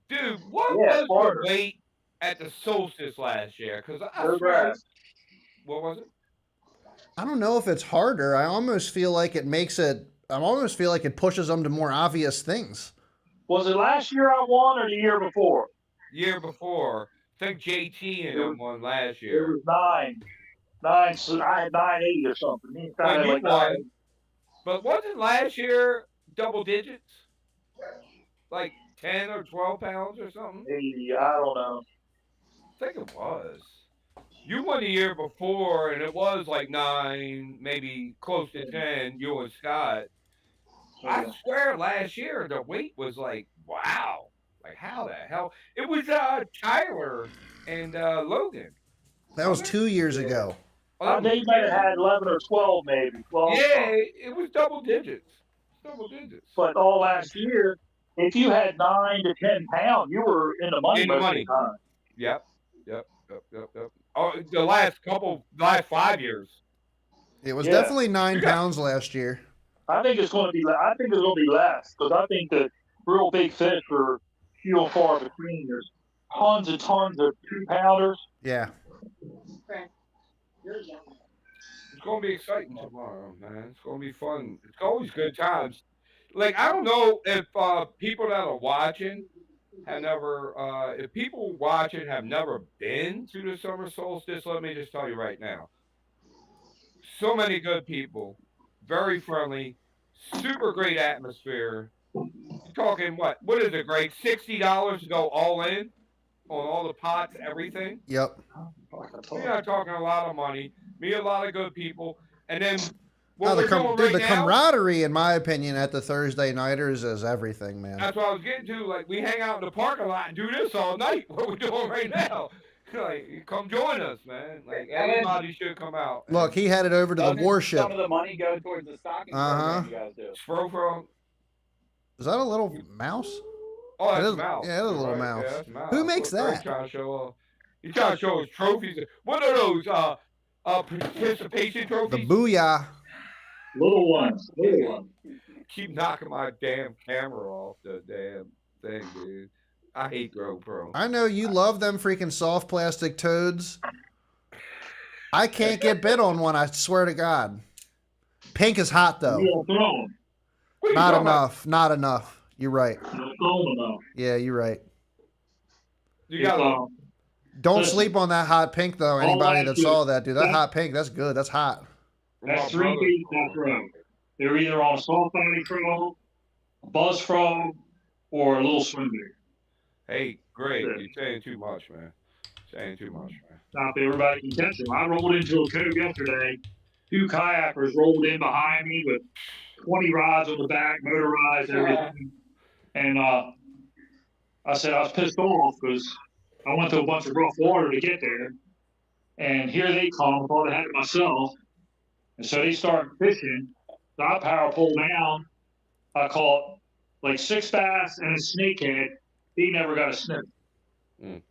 Dude, what Yeah, was the weight at the solstice last year? Because I swear, what was it? I don't know if it's harder. I almost feel like it makes it. I almost feel like it pushes them to more obvious things. Was it last year I won or the year before? Year before. I think JT and them won last It year. was 9. So I had 9.8 or something. He Well, you like won. But wasn't last year double digits? Like 10 or 12 pounds or something? Maybe, I don't know. I think it was. You won the year before, and it was like 9, maybe close to 10, you and Scott. I swear last year the weight was like, wow. Like, how the hell? It was Tyler and Logan. That was 2 years ago. They might have had 11 or 12, maybe. 12 yeah, it was double digits. Double digits. But all last year, if you had 9 to 10 pounds, you were in the money most of the time. Yep. Oh, the last 5 years. It was definitely 9 pounds last year. I think it's going to be. I think it's going to be less because I think the real big fish are few and far between. There's tons and tons of 2-pounders. Yeah. It's going to be exciting tomorrow, man. It's going to be fun. It's always good times. Like, I don't know if people that are watching have never, if people watching have never been to the summer solstice, let me just tell you right now. So many good people, very friendly, super great atmosphere. You're talking what is it, Greg? $60 to go all in on all the pots, everything? Yep. We're not talking a lot of money. Me, a lot of good people. And then No, what we're doing dude, right the now, camaraderie, in my opinion, at the Thursday nighters is everything, man. that's what I was getting to. Like, we hang out in the parking lot and do this all night. What we're doing right now. Like, you come join us, man. Like, everybody should come out. Look, he headed over to the Doesn't warship. some of the money go towards the stocking program you guys do? Spro from. Is that a little mouse? Oh, that's It is- a mouse. yeah, it is a You're little right. mouse. Yeah, that's a mouse. Who makes Look, Greg that? Trying to show off. He's trying to show his trophies. What are those? Participation The trophies. booyah. Little ones. Keep knocking my damn camera off the damn thing, dude. I hate GoPro. I know you love them freaking soft plastic toads. I can't get bit on one, I swear to God. Pink is hot, though. You don't throw them. What are you Not talking about? enough. Not enough. You're right. You don't throw them enough. Yeah, you're right. You got Don't Listen, sleep on that hot pink, though. all Anybody that that shit- saw that, dude. That that- hot pink, that's good. That's hot. That's 3 feet off road. They're either on a soft body frog, a buzz frog, or a little swim bait. Hey, Greg, you're saying too much, man. Saying too much, man. Not that everybody can catch them. I rolled into a cove yesterday. 2 kayakers rolled in behind me with 20 rods on the back, motorized, everything. And I said I was pissed off because I went through a bunch of rough water to get there. And here they come. I thought I had it myself. And so they started fishing. So I power pulled down. I caught like 6 bass and a snakehead. He never got a sniff. Mm.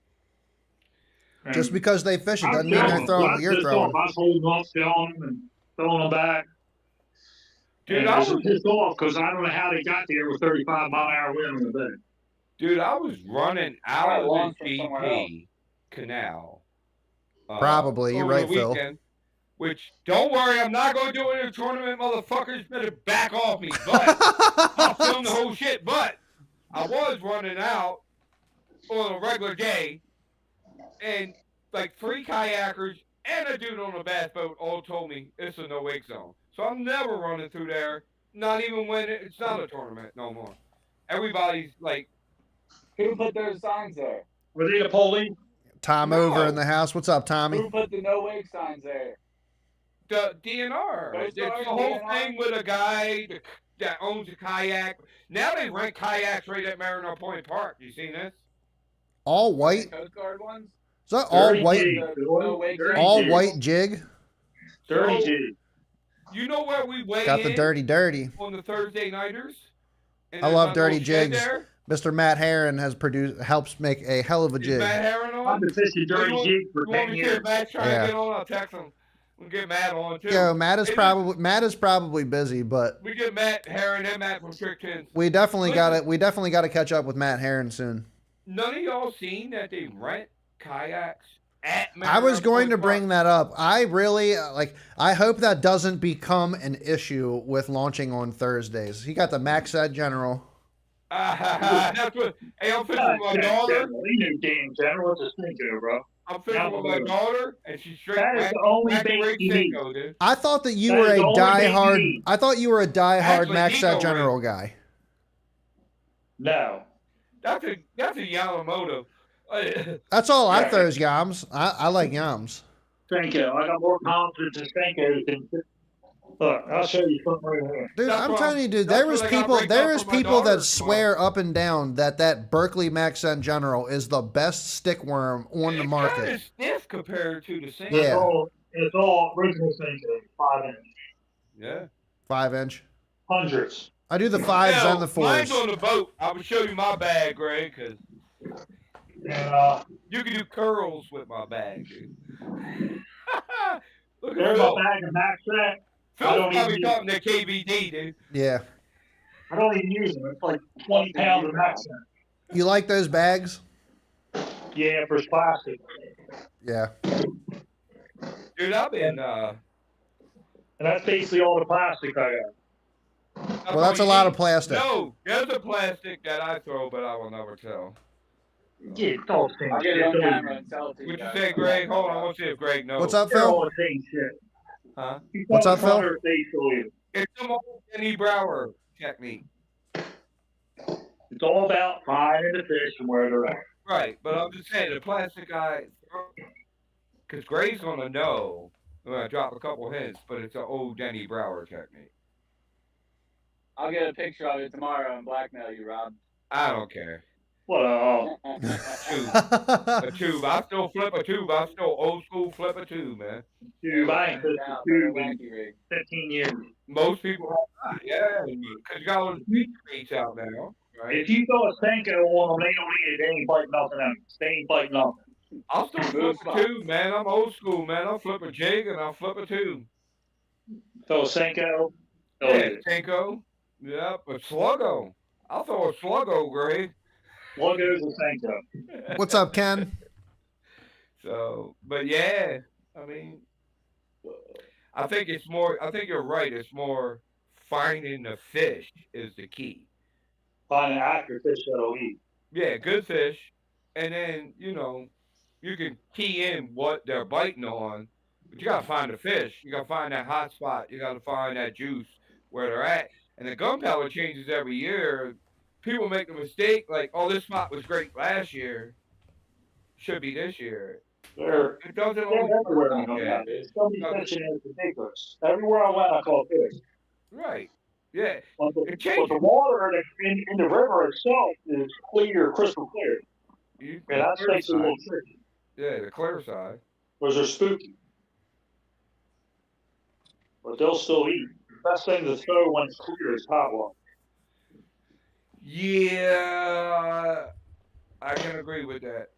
And Just because they fish, it I was doesn't mean they're throwing what you're pissed throwing. off. I was holding off, filling them, and throwing them back. Dude, And I I was was, pissed off because I don't know how they got there with 35-mile-an-hour wind on the bay. dude, I was running out Probably of launched the from somewhere GP canal. Probably. You're over the right, Phil. weekend, which, don't worry, I'm not going to do it in a tournament, motherfuckers. Better back off me. But I'll film the whole shit. But I was running out on a regular day, and like 3 kayakers and a dude on a bass boat all told me it's a no-wake zone. So I'm never running through there, not even when it's not a tournament no more. Everybody's like, Who put those signs there? Were they the police? Tom No. over in the house. What's up, Tommy? Who put the no wake signs there? the DNR. Those It's the are whole DNR? thing with a guy that owns a kayak. Now they rent kayaks right at Marino Point Park. You seen this? All The white? Coast Guard ones? Is that all Dirty white? G. The no wake Dirty signs? All G. white jig? Dirty So, G. you know where we weigh Got the in dirty. on the Thursday nighters? And I there's love my dirty little shed jigs. there. Mr. Matt Heron helps make a hell of a Is jig. Matt Heron on? I've been fishing dirty You jigs for You want 10 me to see years. if Matt's trying Yeah. to get on? I'll text him. We'll get Matt on too. Yo, Matt is Hey, probably busy, but We get Matt Heron and Matt from Trick Tins. we definitely got to catch up with Matt Heron soon. None of y'all seen that they rent kayaks at I was Marino going to Point bring that up. I really I hope that doesn't become an issue with launching on Thursdays. He got the Max Ed General. That's what. Hey, I'm fishing with my daughter. He knew damn general. What's a Cinco, bro? I'm fishing with my daughter, and she's straight. That is the only bait you need. Cinco, dude. I thought that you That were is a the only thing you diehard. need. I thought you were a diehard Actually, Max Ed Nico General guy. No. That's a Yamamoto. That's all I Yeah. throws yams. I like yams. Cinco. I got more confidence in Cinco than. Look, I'll show you something right here. Dude, That's I'm what telling you, dude, that's there is what I gotta people break there up is for my people daughter that swear up and down that Berkeley Max Ed General is the best stickworm on the It's kind market. of stiff compared to the Cinco. Yeah. It's all original Cinco. 5 inch. Yeah. 5-inch. Hundreds. I do the 5s Yo, and the 4s. Mine's on the boat. I will show you my bag, Greg, because And you can do curls with my bag, dude. Look at there's my Phil. bag of Max Set. I Phil's don't probably even- talking to KVD, dude. Yeah. I don't even use them. It's like 20 pounds of Max Set. You like those bags? Yeah, for plastic. Yeah. Dude, I've been. And that's basically all the plastic I got. Well, that's a lot of plastic. No, there's a plastic that I throw, but I will never tell. Yeah, it's all the same I'll get shit. it on camera and tell it to you What you guys. say, Greg? Hold on, I want to see if Greg knows. What's up, They're all Phil? the same shit. Huh? You What's put up, it in front Phil? of their face, so you- It's some old Kenny Brower technique. It's all about finding the fish and where they're at. Right, but I'm just saying, the plastic because Greg's going to know I'm gonna drop a couple hints, but it's an old Denny Brower technique. I'll get a picture of it tomorrow and blackmail you, Rob. I don't care. Well, Tube, a tube. I still flip a tube. I still old school flip a tube, man. dude, I ain't Send it fished a down for the tube in wacky rig. 15 years. Most people have not. Yeah, because you got all the beach baits out now, right? If you throw a Senko on them, they don't eat it. They ain't biting nothing else. They ain't biting nothing. I'll still flip a tube, man. I'm old school, man. I'll flip a jig and I'll flip a tube. Throw a Senko. Yeah, Tanko. Yep, a sluggo. I'll throw a sluggo, Greg. Sluggo's a Senko. What's up, Ken? So, but yeah, I mean, I think it's more. I think you're right. It's more finding the fish is the key. Find an accurate fish that'll eat. Yeah, good fish, and then you can key in what they're biting on, but you gotta find the fish. You gotta find that hot spot. You gotta find that juice where they're at. And the gunpowder changes every year. People make the mistake like, oh, this spot was great last year, should be this year. It doesn't They're always everywhere work now. like that. There's so many fishing is ridiculous. Everywhere I went, I caught fish. Right. Yeah. But It the changes. water in the river itself is clear, crystal clear. You, And that clear makes it a little side. tricky. Yeah, the clear side. Because they're spooky. But they'll still eat. The best thing to throw when it's clear is hot water. Yeah, I can agree with that.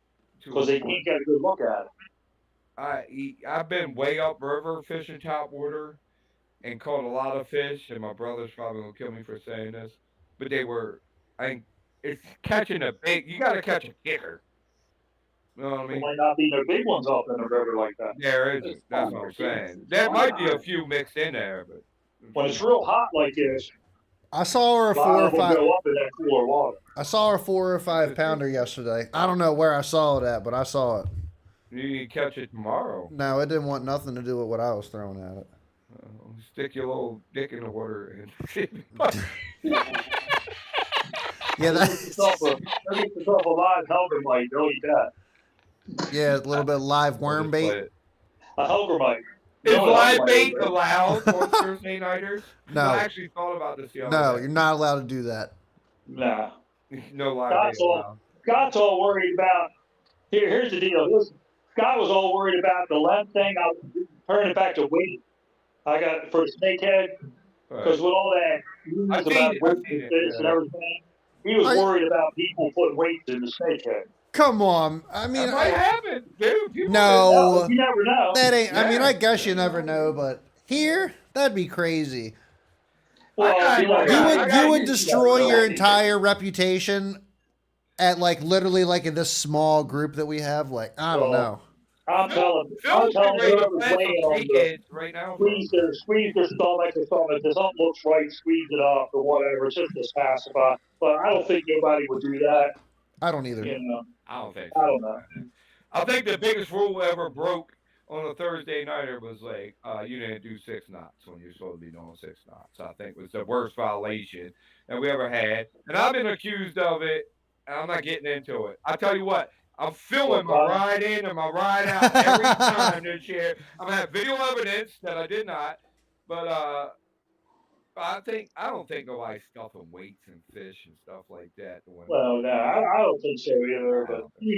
Because they can't get a good look at it. I've been way upriver fishing top water and caught a lot of fish, and my brother's probably gonna kill me for saying this, but they were. It's catching a big. You got to catch a kicker. You know what I There mean? might not be no big ones up in the river like that. There isn't. That's what I'm saying. There might be a few mixed in there, but When it's real hot like this, I saw her a a lot 4 or of them 5. go up in that cooler water. I saw her 4 or 5 pounder yesterday. I don't know where I saw it at, but I saw it. you can catch it tomorrow. No, it didn't want nothing to do with what I was throwing at it. Stick your little dick in the water and Yeah, If it's up a live helper mite, they'll eat that. yeah, a little bit of live worm bait. A helper mite. Is No, live helper bait mite, allowed on Thursday nighters? No. I actually thought about this the other No, day. you're not allowed to do that. Nah. No live Scott's bait all, allowed. Scott's all worried about. Here's the deal. Listen, Scott was all worried about the length thing. I turned it back to weight. I got for the snakehead because with all that news I've about seen it, weight I've seen and it, fish and yeah. everything, he was worried about people putting weights in the snakehead. Come on. I mean, That might happen, dude. People no, You never know. that ain't. I mean, Yeah. I guess you never know, but here, that'd be crazy. Well, I got- you I got You would used to destroy that. your entire reputation at literally in this small group that we have. Like, I don't know. I'm telling Phil's getting ready to whoever's plant weighing some on the snakeheads right now. squeeze their stomach or something. If something looks right, squeeze it up or whatever. It's just to pacify. But I don't think nobody would do that. I don't either. You know, I don't think I so. don't know. I think the biggest rule ever broke on a Thursday nighter was like, you didn't do 6 knots when you're supposed to be doing 6 knots. I think was the worst violation that we ever had. And I've been accused of it, and I'm not getting into it. I tell you what, I'm filming my ride in and my ride out every time this year. I'm gonna have video evidence that I did not, but I don't think nobody's stuffing weights and fish and stuff like that. Well, no, I don't think so either. But you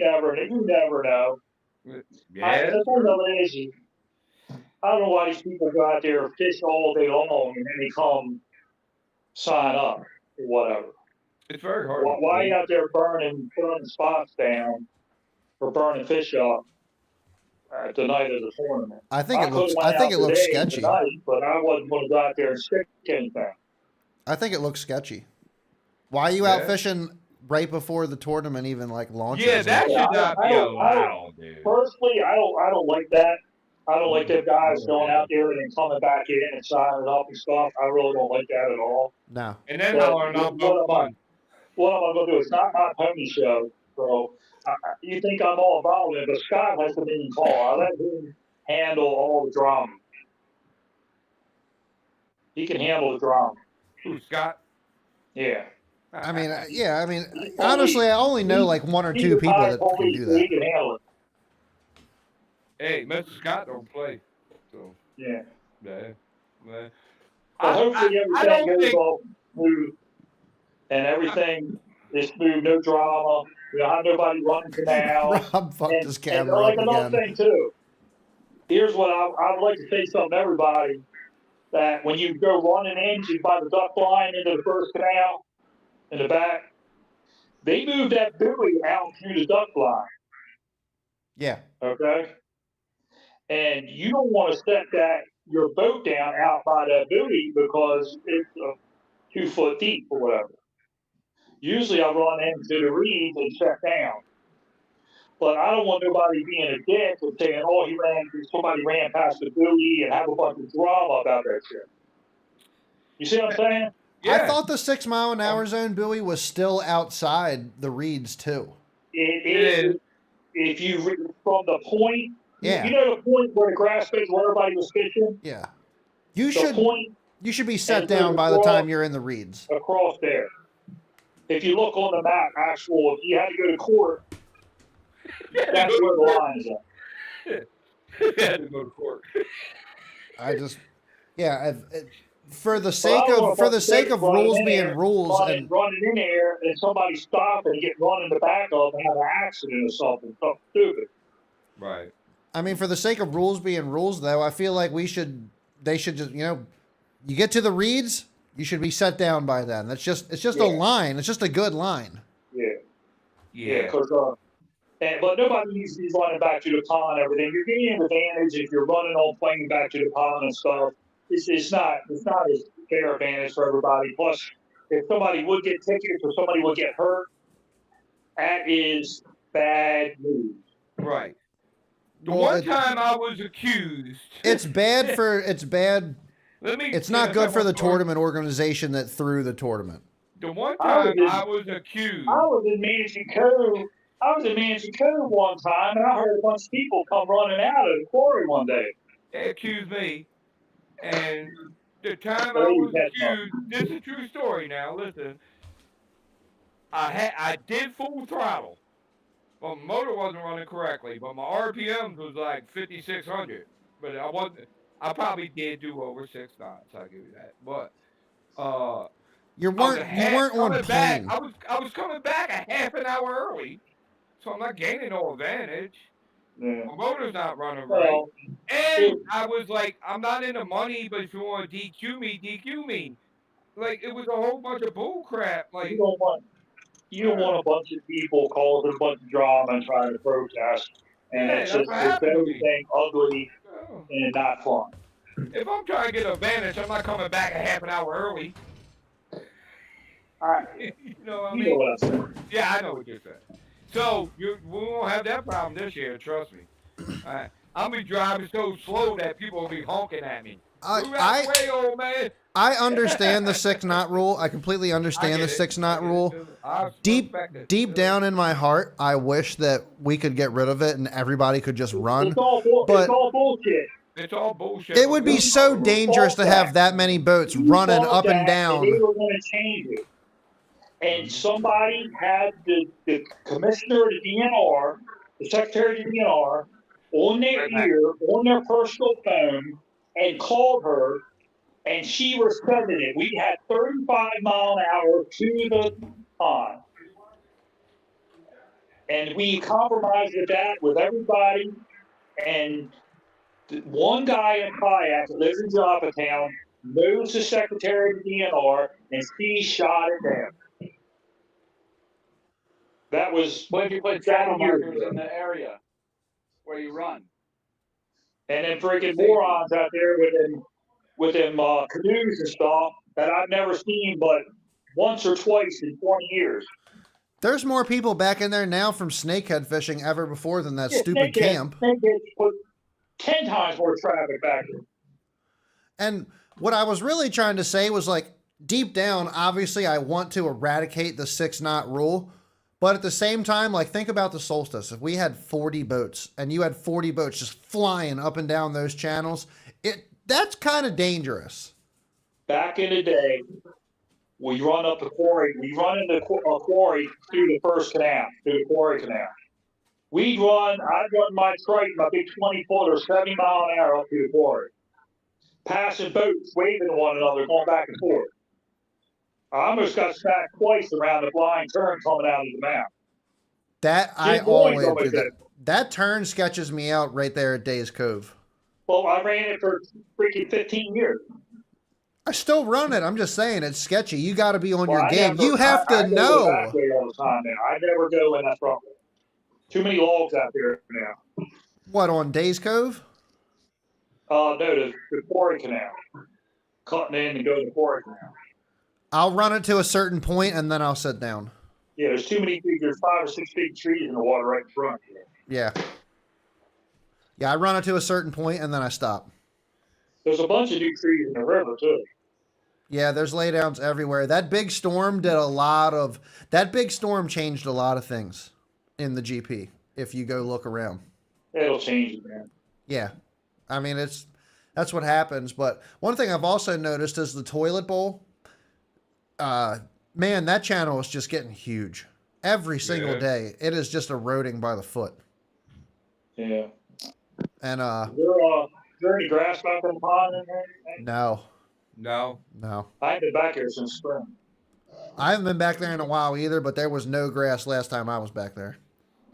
never know. Yeah. The thing of it is, I don't know why these people go out there and fish all day long and then they come sign up or whatever. It's very hard. Why are you out there burning spots down or burning fish up at the night of the tournament? I think it looks. could've I went think out it looks today and sketchy. tonight, but I wasn't going to go out there and stick anything. I think it looks sketchy. Why are you out Yeah. fishing right before the tournament even launches? Yeah, that Yeah, should not I be don't- allowed, dude. Personally, I don't like that. I don't like them guys going out there and then coming back in and signing up and stuff. I really don't like that at all. No. And then But hollering out what boat am I- fun. What am I going to do? It's not my pony show. So you think I'm all about it, but Scott has the main call. I let him handle all the drama. He can handle the drama. Who, Scott? Yeah. I mean, yeah. I mean, honestly, I only know like 1 or 2 people that can do He that. can handle it. Hey, Mr. Scott don't play. So Yeah. Yeah. But I, hopefully I everything don't goes think. all smooth and everything is smooth, no drama. We don't have nobody running canals. Rob fucked his And camera like up another again. thing too. Here's what I would like to say something to everybody that when you go running into by the duck line into the first canal in the back, they moved that buoy out through the duck line. Yeah. Okay. And you don't want to set your boat down out by that buoy because it's 2 foot deep or whatever. Usually I run into the reeds and shut down. But I don't want nobody being a dick and saying, oh, somebody ran past the buoy and have a bunch of drama about that shit. You see what I'm saying? I Yeah. thought the 6 mile an hour zone buoy was still outside the reeds too. It It is. If you from the point, Yeah. you know the point where the grass fish, where everybody was fishing. Yeah. You The point should be set and so down by the time across- you're in the reeds. across there. If you look on the map, if you had to go to court, that's where the line is at. You had to go to court. I just, yeah, for the But I sake don't want of a bunch folks running rules in being there, rules, and running in there and somebody stop and get run in the back of and have an accident or something stupid. Right. I mean, for the sake of rules being rules, though, I feel like they should just, you get to the reeds, you should be set down by then. It's just a line. It's just a good line. Yeah. Yeah. Because but nobody needs to be running back to the pond and everything. You're getting an advantage if you're running on plane back to the pond and stuff. It's not as fair advantage for everybody. Plus, if somebody would get tickets or somebody would get hurt, that is bad news. Right. The Well, one time I was accused. It's bad. It's not good for the story. tournament organization that threw the tournament. The one time I was accused. I was in Mansion Cove one time, and I heard a bunch of people come running out of the quarry one day. They accused me, and the time I was accused. This is a true story. Now listen. I did full throttle. Well, my motor wasn't running correctly, but my RPMs was like 5,600. But I probably did do over 6 knots. I'll give you that. But you weren't on plane. I was coming back a half an hour early, so I'm not gaining no advantage. Yeah. My motor's not running right, and I was like, I'm not in the money, but if you want to DQ me, DQ me. Like it was a whole bunch of bull crap. Like you don't want a bunch of people causing a bunch of drama and trying to protest, and it's everything ugly and not fun. If I'm trying to get advantage, I'm not coming back a half an hour early. All right. You know what I You mean? know what I'm saying. Yeah, I know what you're saying. So we won't have that problem this year. Trust me. I'm be driving so slow that people will be honking at me. Move out the way, old man. I understand the 6 knot rule. I completely understand the 6 knot rule. Deep down in my heart, I wish that we could get rid of it and everybody could just run. It's all bullshit. It's all bullshit. It would be so dangerous to have that many boats running up and down. They were going to change it. And somebody had the commissioner of the DNR, the secretary of the DNR, on their ear, on their personal phone, and called her, and she was sending it. We had 35 mile an hour to the pond. And we compromised with that with everybody. And one guy in kayak that lives in Joppatown knows the secretary of the DNR, and she shot it down. That was when you put channel markers in the area where you run. And then freaking morons out there with them canoes and stuff that I've never seen but once or twice in 20 years. There's more people back in there now from snakehead fishing ever before than that stupid camp. Snakehead put 10 times more traffic back there. And what I was really trying to say was, like, deep down, obviously I want to eradicate the 6 knot rule. But at the same time, like, think about the Solstice. If we had 40 boats and you had 40 boats just flying up and down those channels, that's kind of dangerous. Back in the day, we run up the quarry. We run into a quarry through the first canal, through the quarry canal. I'd run my Triton, my big 20-footer, 70 mile an hour up through the quarry. passing boats, waving to one another, going back and forth. I almost got smacked twice around the blind turn coming out of the mouth. That I Jim Boyd always always do. said, That turn sketches me out right there at Days Cove. well, I ran it for freaking 15 years. I still run it. I'm just saying it's sketchy. You got to be on Well, your I game. never, You have I to go know. the back way all the time now. I never go in that front way. Too many logs out there now. What, on Days Cove? No, the quarry canal. Cutting in and go to the quarry canal. I'll run it to a certain point and then I'll sit down. Yeah, there's too many. There's 5 or 6 big trees in the water right in front. Yeah. Yeah, I run it to a certain point and then I stop. There's a bunch of new trees in the river too. Yeah, there's laydowns everywhere. That big storm changed a lot of things in the GP if you go look around. It'll change it, man. Yeah. I mean, that's what happens. But one thing I've also noticed is the toilet bowl. Man, that channel is just getting huge. Every single day, it is just eroding by the foot. Yeah. And Is there any grass back in the pond in there? no. I ain't been back here since spring. I haven't been back there in a while either, but there was no grass last time I was back there.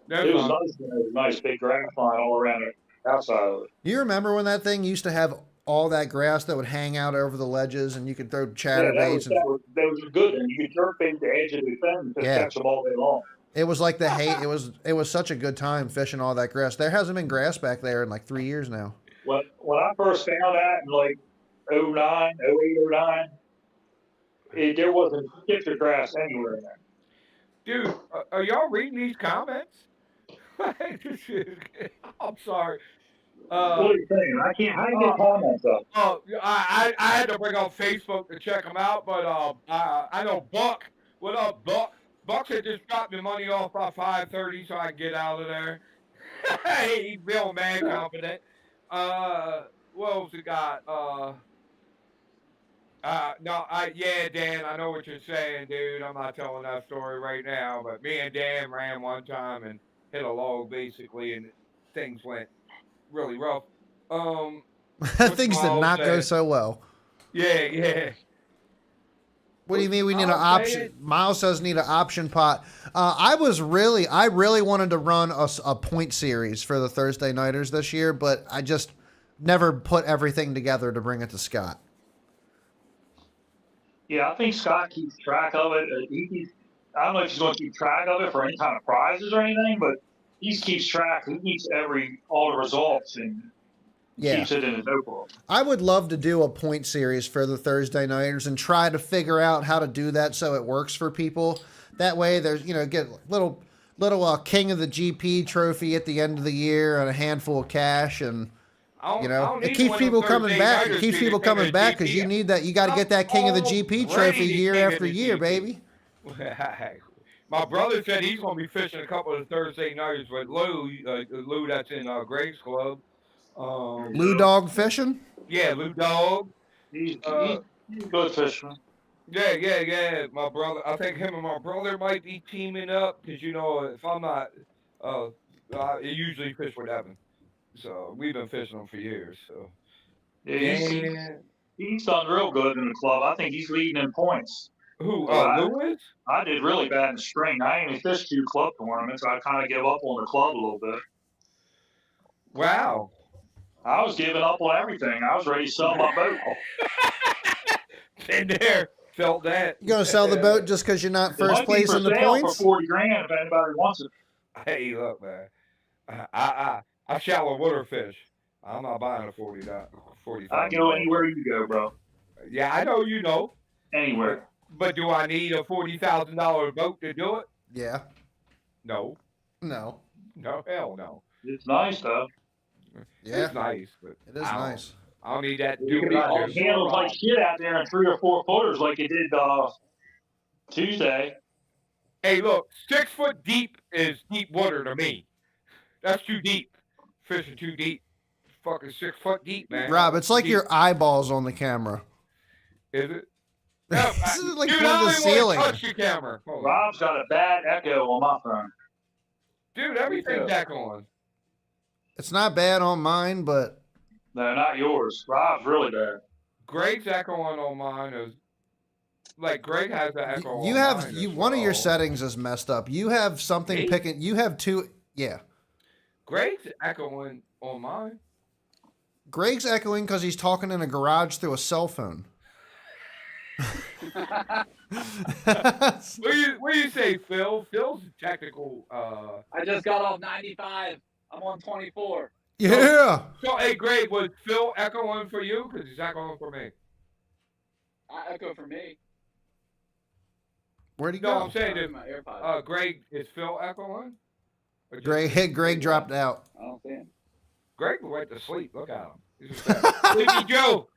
It was nice. There was a nice big grass line all around the outside of it. Do you remember when that thing used to have all that grass that would hang out over the ledges and you could throw chatterbaits? That was good. And you could jerk bait the edge of the fence and catch them all day long. It was like the hay. It was such a good time fishing all that grass. There hasn't been grass back there in like 3 years now. When I first found that in like 08, 09, there wasn't skipper grass anywhere in there. Dude, are y'all reading these comments? I'm sorry. What are you saying? I can't. How do you get comments up? I had to bring up Facebook to check them out, but I know Buck. What up, Buck? Buck had just dropped me money off by 5:30 so I can get out of there. He's real man confident. What else we got? Yeah, Dan, I know what you're saying, dude. I'm not telling that story right now, but me and Dan ran one time and hit a log basically, and things went really rough. Things did not go so well. Yeah. What do you mean we need an option? Miles says need an option pot. I really wanted to run a point series for the Thursday Nighters this year, but I just never put everything together to bring it to Scott. Yeah, I think Scott keeps track of it. I don't know if he's going to keep track of it for any kind of prizes or anything, but he keeps track. He keeps all the results and keeps it in his notebook. I would love to do a point series for the Thursday Nighters and try to figure out how to do that so it works for people. That way, there's get little King of the GP trophy at the end of the year and a handful of cash and. It keeps people coming back. It keeps people coming back because you need that. You got to get that King of the GP trophy year after year, baby. My brother said he's going to be fishing a couple of Thursday nights with Lou. Lou, that's in Greg's club. Lou Dog fishing? Yeah, Lou Dog. He's a good fisherman. Yeah. My brother, I think him and my brother might be teaming up because if I'm not, I usually fish with Evan. So we've been fishing them for years. So he's done real good in the club. I think he's leading in points. Who? Lewis? I did really bad in the spring. I ain't even fished 2 club tournaments. I kind of give up on the club a little bit. Wow. I was giving up on everything. I was ready to sell my boat. Been there, felt that. You gonna sell the boat just because you're not first place in the points? For $40,000 if anybody wants it. Hey, look, man. I shallow water fish. I'm not buying a $40. I go anywhere you go, bro. Yeah, I know you know. Anywhere. But do I need a $40,000 boat to do it? Yeah. No. No, hell no. It's nice, though. Yeah. It's nice, but it is nice. I don't need that. You can handle like shit out there in 3 or 4 footers like it did Tuesday. Hey, look, 6 foot deep is deep water to me. That's too deep. Fishing too deep. Fucking 6 foot deep, man. Rob, it's like your eyeballs on the camera. Is it? No, this is like dude, from the ceiling. Touch your camera. Rob's got a bad echo on my phone. Dude, everything's back on. It's not bad on mine, but No, not yours. Rob's really bad. Greg's echoing on mine is like Greg has the echo You on have mine you as one of your well. settings is messed up. You have something Me? picking. You have two. Yeah, Greg's echoing on mine. Greg's echoing because he's talking in a garage through a cell phone. What do you say, Phil? Phil's technical. I just got off 95. I'm on 24. Yeah. So, hey, Greg, was Phil echoing for you? Because he's echoing for me. I echo for me. Where'd he No, go? I'm saying In if my AirPods. Greg, is Phil echoing? Or just- Greg dropped out. I don't see him. Greg went to sleep. Look at him. He's just there. Sleepy Joe.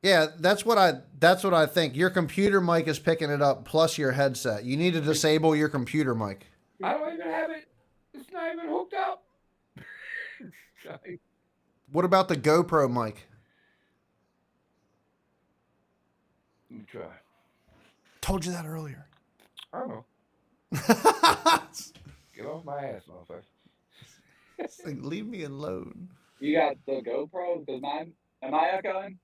Yeah, that's what I think. Your computer mic is picking it up plus your headset. You need to disable your computer mic. I don't even have it. It's not even hooked up. What about the GoPro mic? Let me try. Told you that earlier. I don't know. Get off my ass, motherfucker. Like, leave me alone. You got the GoPro? Does mine? Am I echoing?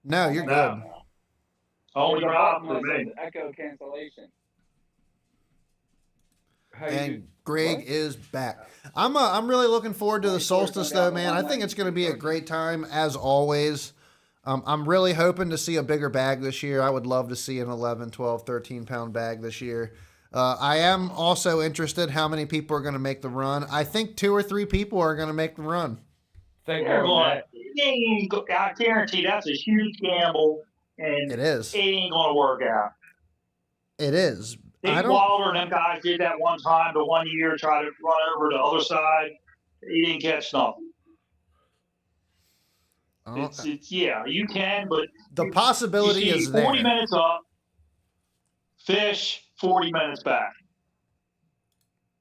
No, you're No. good. Only There's a Rob button for that me. says echo cancellation. How you And Greg what? is back. I'm really looking forward to the Solstice though, man. I think it's going to be a great time as always. I'm really hoping to see a bigger bag this year. I would love to see an 11, 12, 13 pound bag this year. I am also interested how many people are going to make the run. I think 2 or 3 people are going to make the run. Think They're more going, I guarantee that's a huge gamble, and It is. it ain't going to work out. It is. I Dick don't. Wilder and them guys did that one time, the one year, try to run over the other side. He didn't catch nothing. It's yeah, you can, but The possibility you see is 40 there. minutes up, fish 40 minutes back.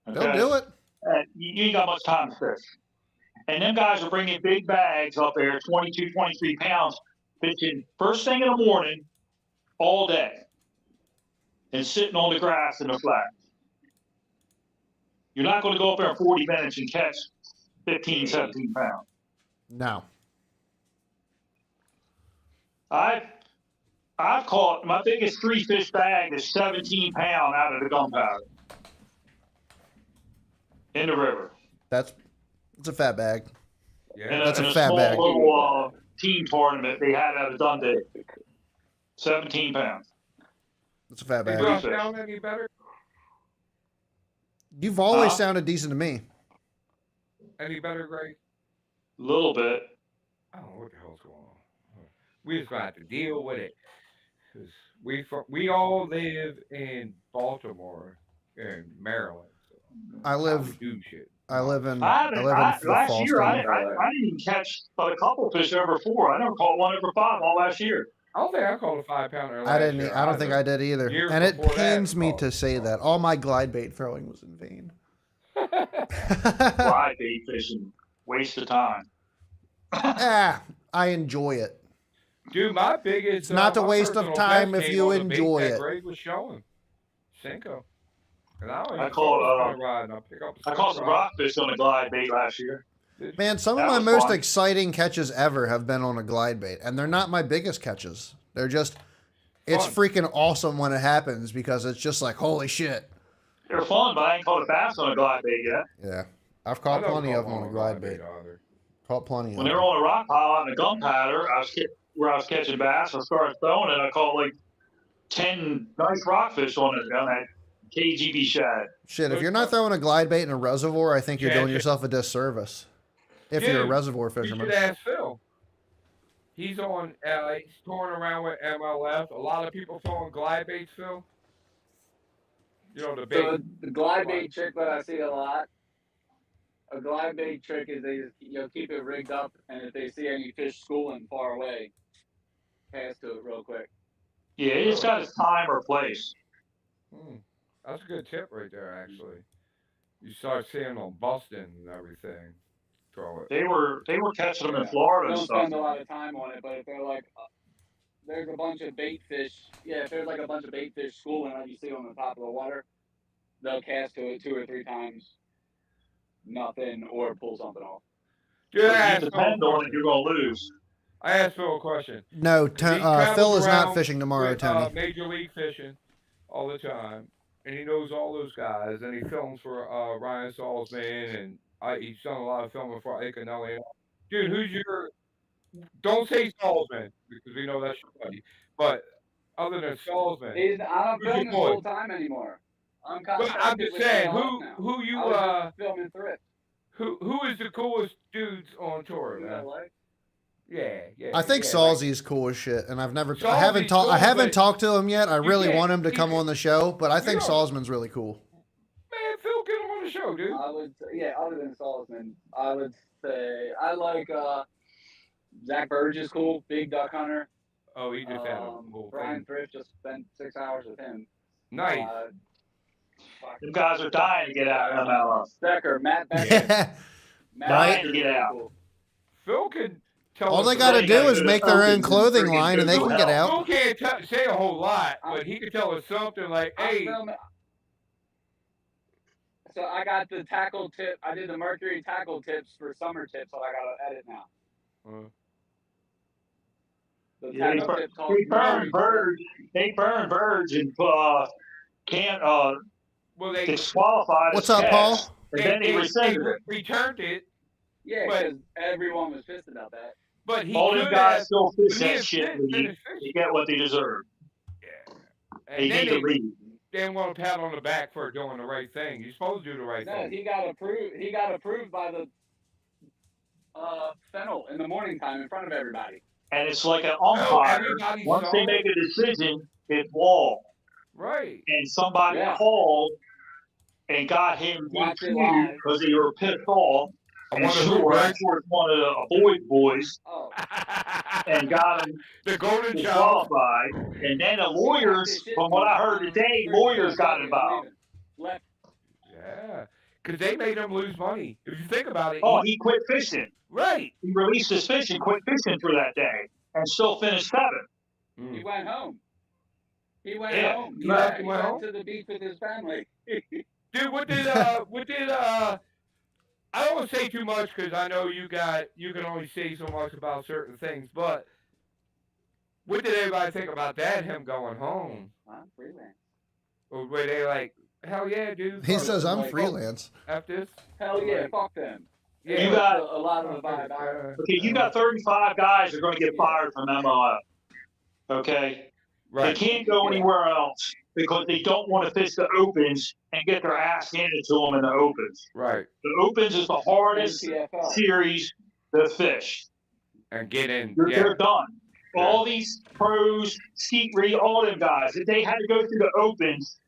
They'll do it. You ain't got much time to fish. And them guys are bringing big bags up there, 22, 23 pounds, fishing first thing in the morning, all day, and sitting on the grass in the flat. You're not going to go up there in 40 minutes and catch 15, 17 pounds. No. I've caught my biggest 3-fish bag is 17 pound out of the gunpowder in the river. It's a fat bag. Yeah. That's a in fat small bag. little team tournament they had out of Dundee. 17 pounds. It's a fat Do bag. I sound any better? You've always sounded decent to me. Any better, Greg? A little bit. I don't know what the hell's going on. We just gonna have to deal with it. Cause we all live in Baltimore and Maryland. So I live we do shit. I live in last Falston. year I didn't even catch but a couple fish over 4. I never caught one over 5 all last year. I don't think I caught a 5-pounder. I didn't. I don't think I did either. Years And it before that, pains me oh. to say that all my glide bait throwing was in vain. Fly bait fishing, waste of time. I enjoy it. Dude, my biggest. It's not a my waste of personal time best if came you on the bait enjoy that it. Greg was showing. Cinco. And I don't I even caught, rod, and I'll pick up I caught some rockfish on a glide bait last year. Man, some of That my was most fun. exciting catches ever have been on a glide bait, and they're not my biggest catches. They're just, it's Fun. freaking awesome when it happens because it's just like, holy shit. They're fun, but I ain't caught a bass on a glide bait yet. Yeah, I've I caught never plenty caught of them one on a glide bait. either. Caught plenty of When they them. were on a rock pile out in the gunpowder, where I was catching bass, I started throwing it. I caught like 10 nice rockfish on that KGB shad. Shit, if you're not throwing a glide bait in a reservoir, I think you're doing Yeah. yourself a disservice. If you're a Dude, reservoir You fisherman. should ask Phil. He's on. He's touring around with MLF. A lot of people throwing glide baits, Phil. You know the bait. So the glide bait trick that I see a lot. A glide bait trick is you'll keep it rigged up, and if they see any fish schooling far away, cast to it real quick. Yeah, it's got its time or place. That's a good tip right there, actually. You start seeing them busting and everything. Throw it. They were catching them in Florida and Don't stuff. spend a lot of time on it, but if they're like, there's a bunch of bait fish. Yeah, if there's like a bunch of bait fish schooling, like you see on the top of the water, they'll cast to it 2 or 3 times. nothing or pull something off. Dude, I If you asked Phil a depend on it, question. you're gonna lose. I asked Phil a question. No, 'Cause he travels Phil is not around fishing tomorrow, with Tony. Major League Fishing all the time, and he knows all those guys, and he films for Ryan Salzman, and he's done a lot of filming for Iconelli. Dude, who's your? Don't say Salzman because we know that's your buddy. But other than Salzman, I don't who's your film this boy? full time anymore. I'm Well, I'm contracted just with saying, ALF now. who I you was just filming thrift. who is the coolest dudes on tour, Who I man? like. Yeah. I think yeah, Salzy is cool as shit, and I Salzy's cool, I haven't but talked to him yet. I you really can't. want him to come on the show, but I think Yeah. Salzman's really cool. Man, Phil, get him on the show, dude. I would, other than Salzman, I would say I like Zach Burge is cool, big duck hunter. Oh, he just had a whole Brian thing. Thrift just spent 6 hours with him. Nice. Them guys are dying to get out of MLS. Stecker, Matt Becker. Yeah. Matt Right. Becker's Get really out. cool. Phil can tell All us they a got to They lot. do gotta is go make to their own Opens and clothing friggin' line, and they go can to get hell. out. Phil can't say a whole lot, but he can tell us something like, I'm hey, filming- So I got the tackle tip. I did the Mercury tackle tips for summer tips, so I got to edit now. The Yeah, tackle tip talk. they burn Verge and can't well, they disqualified. What's his up, cast. Paul? And then he rescinded it. returned it, Yeah, but- because everyone was pissed about that. but he All could them guys have. still fish but he that has shit, finished Lee. fishing. They get what they deserve. Yeah. They And then need to leave. they didn't want a pat on the back for doing the right thing. You're supposed to do the right No, thing. he got approved. He got approved by the Fennel in the morning time in front of everybody. And it's like an Oh, umpire. everybody Once saw they it? make a decision, it's wall. Right. And somebody Yeah. called and got him Watch it DQ'd live. because they were pissed off. I And wonder who, sure, right? I'm sure it's one of the Boyd boys Oh, and got him the golden child. disqualified. And then the lawyers, from what I heard today, lawyers got involved. Left. Yeah. Because they made him lose money. If you think about it. Oh, he quit fishing. Right. He released his fish and quit fishing for that day and still finished seventh. He went home. He went Yeah. home. He Right. went, Went home? to the beach with his family. Dude, what did I don't want to say too much because I know you can only say so much about certain things, but what did everybody think about that, him going home? I'm freelance. Or were they like, hell yeah, dude? He fuck says, it, I'm like, freelance. F this? Hell yeah, Like, fuck them. Yeah. You got- a lot of the vibe. Okay, you got 35 guys that are going to get fired from MLF. Okay? right. They can't go anywhere else because they don't want to fish the opens and get their ass handed to them in the opens. Right. The opens is the hardest NTFL. series to fish. And get in. They're done. All these pros, Skeet Reed, all them guys, if they had to go through the opens,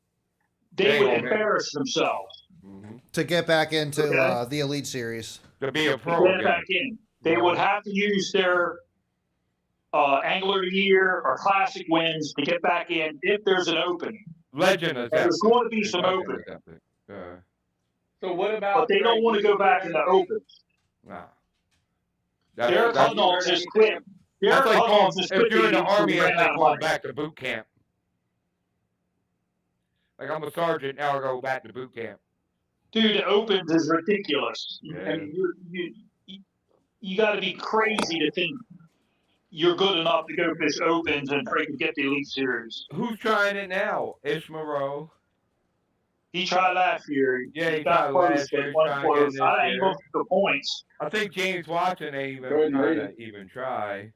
they would embarrass themselves. Mm-hmm. To get back into Okay. the Elite Series. To be a To pro get again. back in. They would have to use their Angler of the Year or Classic wins to get back in if there's an opening. Legend is There's going to be some openings. So what about? But they don't want to go back in the opens. Nah. Derek that's, Hudnall just quit. that's Derek like Hudnall going, just if quit you're in the because he army, ran it's out like of going money. back to boot camp. Like I'm a sergeant, now I go back to boot camp. Dude, the opens is ridiculous. Yeah. I mean, you got to be crazy to think you're good enough to go fish opens and freaking get the Elite Series. Who's trying it now? Ishmael. He tried last year. Yeah, he got tried close, last but year. He's wasn't trying again close. this I ain't year. looked at the points. I think James Watson ain't even Jordan trying Reed. to even try.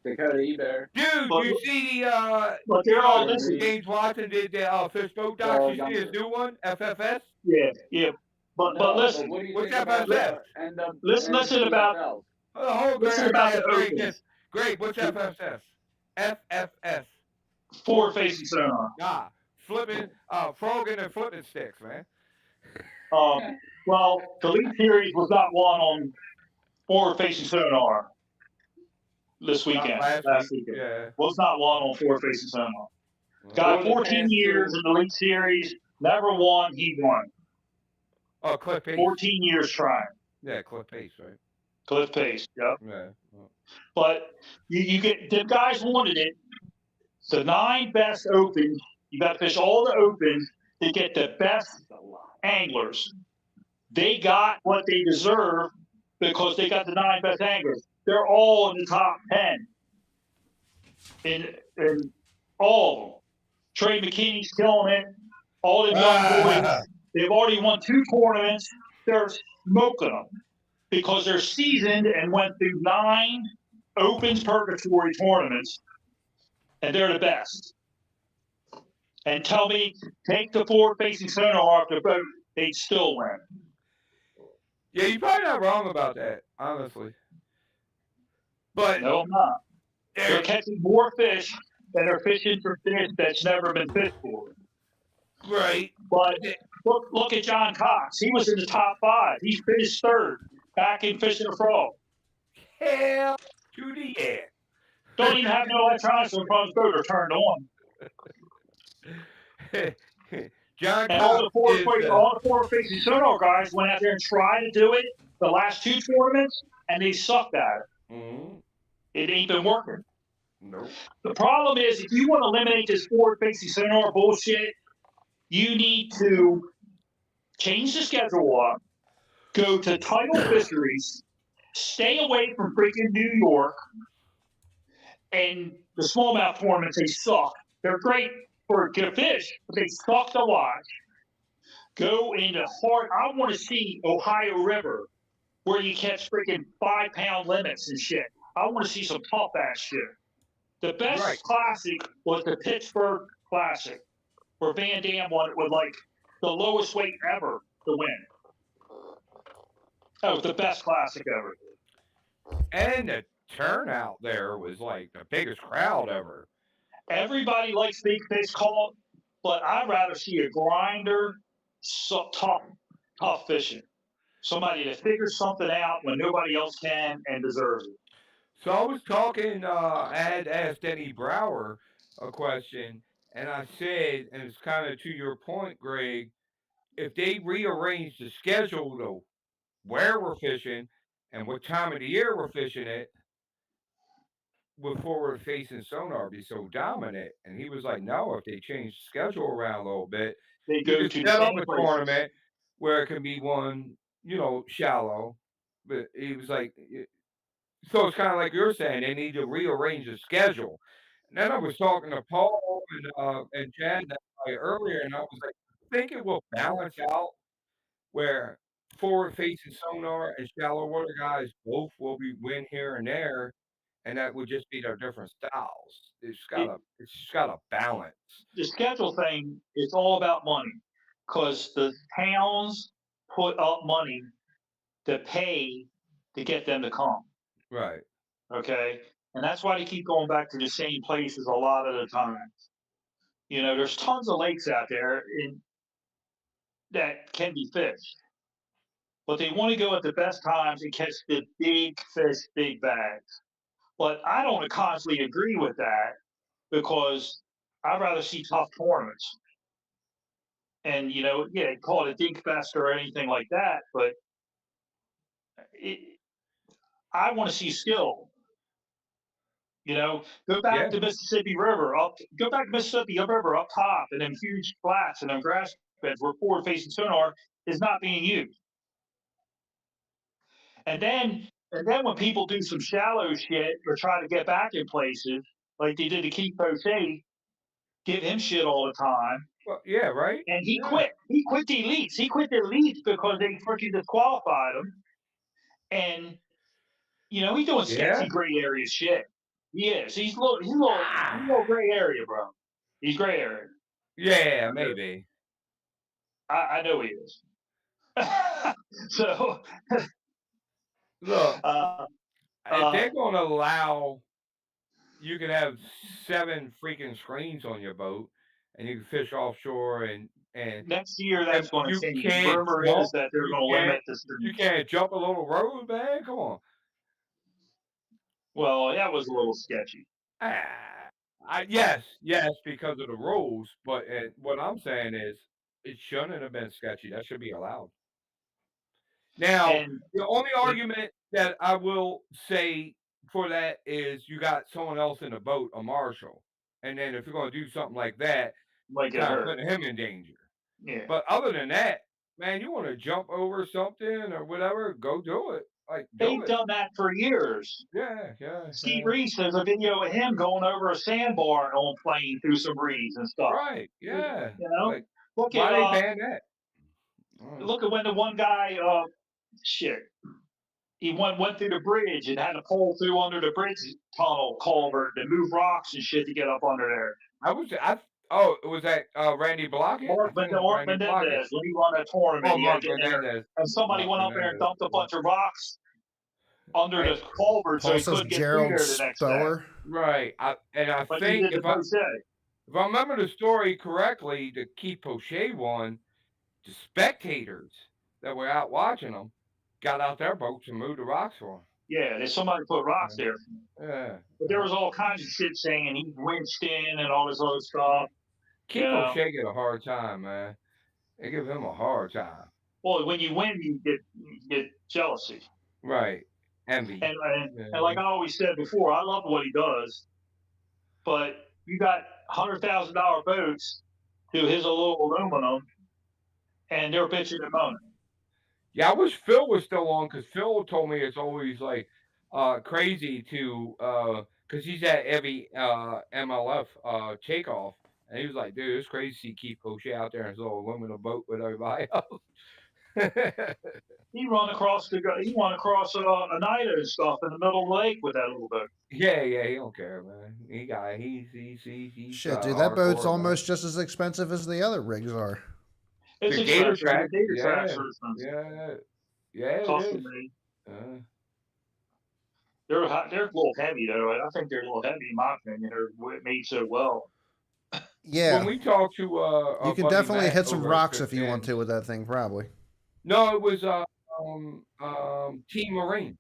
Dakota Eber. Dude, But- you see the But they're all Jordan listening. Reed. James Watson did the fish boat docs. You see his new one, FFS. Yeah. But listen, what do you what's think that about about the listen about- NTFL? Oh, hold listen on, about the great, opens. great. What's FFS? FFS. Forward facing sonar. Nah, flipping, frogging and flipping sticks, man. Well, the Elite Series was not won on forward facing sonar this weekend. Last weekend. Yeah. Was not won on forward facing sonar. Over Got the 14 past years two- in the Elite Series, never won, he won. Oh, Cliff Pace. 14 years trying. Yeah, Cliff Pace, right? Cliff Pace, yep. Yeah. But you get, the guys wanted it. The 9 best opens, you got to fish all the opens to get the best anglers. they got what they deserve because they got the 9 best anglers. They're all in the top 10 in all of them. Trey McKinney's killing it. All them young boys, they've already won 2 tournaments. They're smoking them because they're seasoned and went through 9 Opens Purgatory tournaments, and they're the best. And tell me, take the forward-facing sonar off the boat, they'd still win. Yeah, you're probably not wrong about that, honestly. But No, I'm not. They're there, catching more fish than they're fishing for fish that's never been fished for. right? But look at John Cox. He was in the top 5. He finished 3rd back in Fishing a Frog. Hell to the end. Don't even have no electronics on front of his boat are turned on. John And all Cox the is forward-facing sonar guys went out there and tried to do it the last 2 tournaments, and they sucked at it. mhm. It ain't been working. Nope. The problem is, if you want to eliminate this forward-facing sonar bullshit, you need to change the schedule up, go to tidal fisheries, stay away from freaking New York, and the smallmouth tournaments, they suck. They're great for good fish, but they suck to watch. Go into hard. I want to see Ohio River, where you catch freaking 5-pound limits and shit. I want to see some tough ass shit. The best Right. classic was the Pittsburgh Classic, where Van Dam won it with like the lowest weight ever to win. That was the best classic ever. And the turnout there was like the biggest crowd ever. Everybody likes big fish caught, but I'd rather see a grinder, tough fishing. Somebody that figures something out when nobody else can and deserves it. So I was talking, I had asked Eddie Brower a question, and I said, and it's kind of to your point, Greg, if they rearrange the schedule to where we're fishing and what time of the year we're fishing it, would forward facing sonar be so dominant? And he was like, no, if they change the schedule around a little bit, They you go could to the set up same a places. tournament where it can be one, shallow. But he was like, so it's kind of like you're saying, they need to rearrange the schedule. And then I was talking to Paul and Chad that night earlier, and I was like, I think it will balance out where forward facing sonar and shallow water guys both will be win here and there, and that would just be their different styles. It's just gotta balance. The schedule thing is all about money, because the towns put up money to pay to get them to come. Right. Okay, and that's why they keep going back to the same places a lot of the times. There's tons of lakes out there that can be fished, but they want to go at the best times and catch the big fish, big bags. But I don't constantly agree with that because I'd rather see tough tournaments. And call it a dink fest or anything like that, but I want to see skill. Go back Yeah. to Mississippi River go back to Mississippi River up top and them huge flats and them grass beds where forward facing sonar is not being used. And then when people do some shallow shit or try to get back in places like they did to Keith O'Shea, give him shit all the time. Well, yeah, right. And he Yeah. quit. He quit the elites. He quit the elites because they freaking disqualified him. And he's doing sketchy Yeah. gray area shit. He is. He's a little gray area, bro. He's gray area. Yeah, maybe. I know he is. So Look, uh, if they're gonna allow you can have 7 freaking screens on your boat and you can fish offshore and next year that's going to you change. can't Rumor jump is that they're you going to can't limit the you streams. can't jump a little road, man. Come on. Well, that was a little sketchy. Yes, because of the rules, but what I'm saying is it shouldn't have been sketchy. That should be allowed. Now, And the only argument that I will say for that is you got someone else in the boat, a marshal, and then if you're going to do something like that, might get kind of hurt. putting him in danger. Yeah. But other than that, man, you want to jump over something or whatever, go do it. Like, do They've it. done that for years. Yeah, yeah, Steve yeah. Reese, there's a video of him going over a sandbar on plane through some reeds and stuff. Right, yeah. You know, Like, look why at they ban that? when the one guy, shit, he went through the bridge and had to pull through under the bridge tunnel culvert and move rocks and shit to get up under there. Oh, was that Randy Blockett? I Mark think it was Randy Blockett. Menendez, when he won that tournament, Oh, he had Mark to get there, Menendez. and somebody Mark went up there and Menendez, dumped a bunch of rocks under Right. the culvert so Paul he says couldn't get through Gerald there the next day. Spower. Right. I But he think did the post day. if I remember the story correctly, the Keith Poche one, the spectators that were out watching them got out their boats and moved the rocks for them. Yeah, somebody put rocks there. Yeah. But there was all kinds of shit saying he winched in and all this other stuff. Keith Poche get a hard time, man. They give him a hard time. Well, when you win, you get jealousy. Right. Envy. And like I always said before, I love what he does, but you got $100,000 boats to his little aluminum, and they're bitching and moaning. Yeah, I wish Phil was still on because Phil told me it's always like crazy to because he's at every MLF takeoff, and he was like, dude, it's crazy to see Keith Poche out there in his little aluminum boat with everybody else. He won across Oneida and stuff in the middle of the lake with that little boat. Yeah, he don't care, man. He's Shit, dude, that boat's almost just as expensive as the other rigs are. It's the Gator Track. The Gator Tracks are expensive. Yeah, cost it is. me. They're a little heavy though. I think they're a little heavy in my opinion. They're made so well. Yeah. When we talked to you can definitely hit some rocks if you want to with that thing, probably. No, it was Team Marine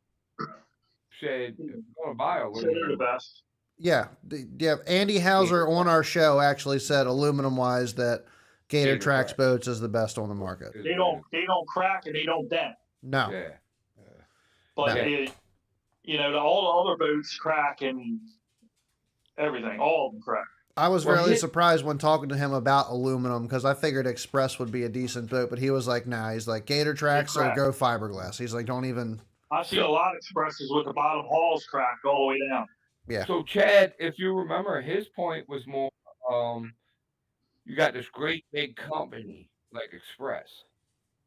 said going to buy So they're the best. Yeah, Andy Hauser on our show actually said aluminum-wise that Gator Tracks boats is the best on the market. They don't crack and they don't dent. No. Yeah. But all the other boats crack and everything. All of them crack. I was really surprised when talking to him about aluminum because I figured Express would be a decent boat, but he was like, nah, he's like, Gator Tracks or go fiberglass. He's like, don't even. I've seen a lot of Expresses with the bottom hulls cracked all the way down. Yeah. So, Chad, if you remember, his point was more you got this great big company like Express,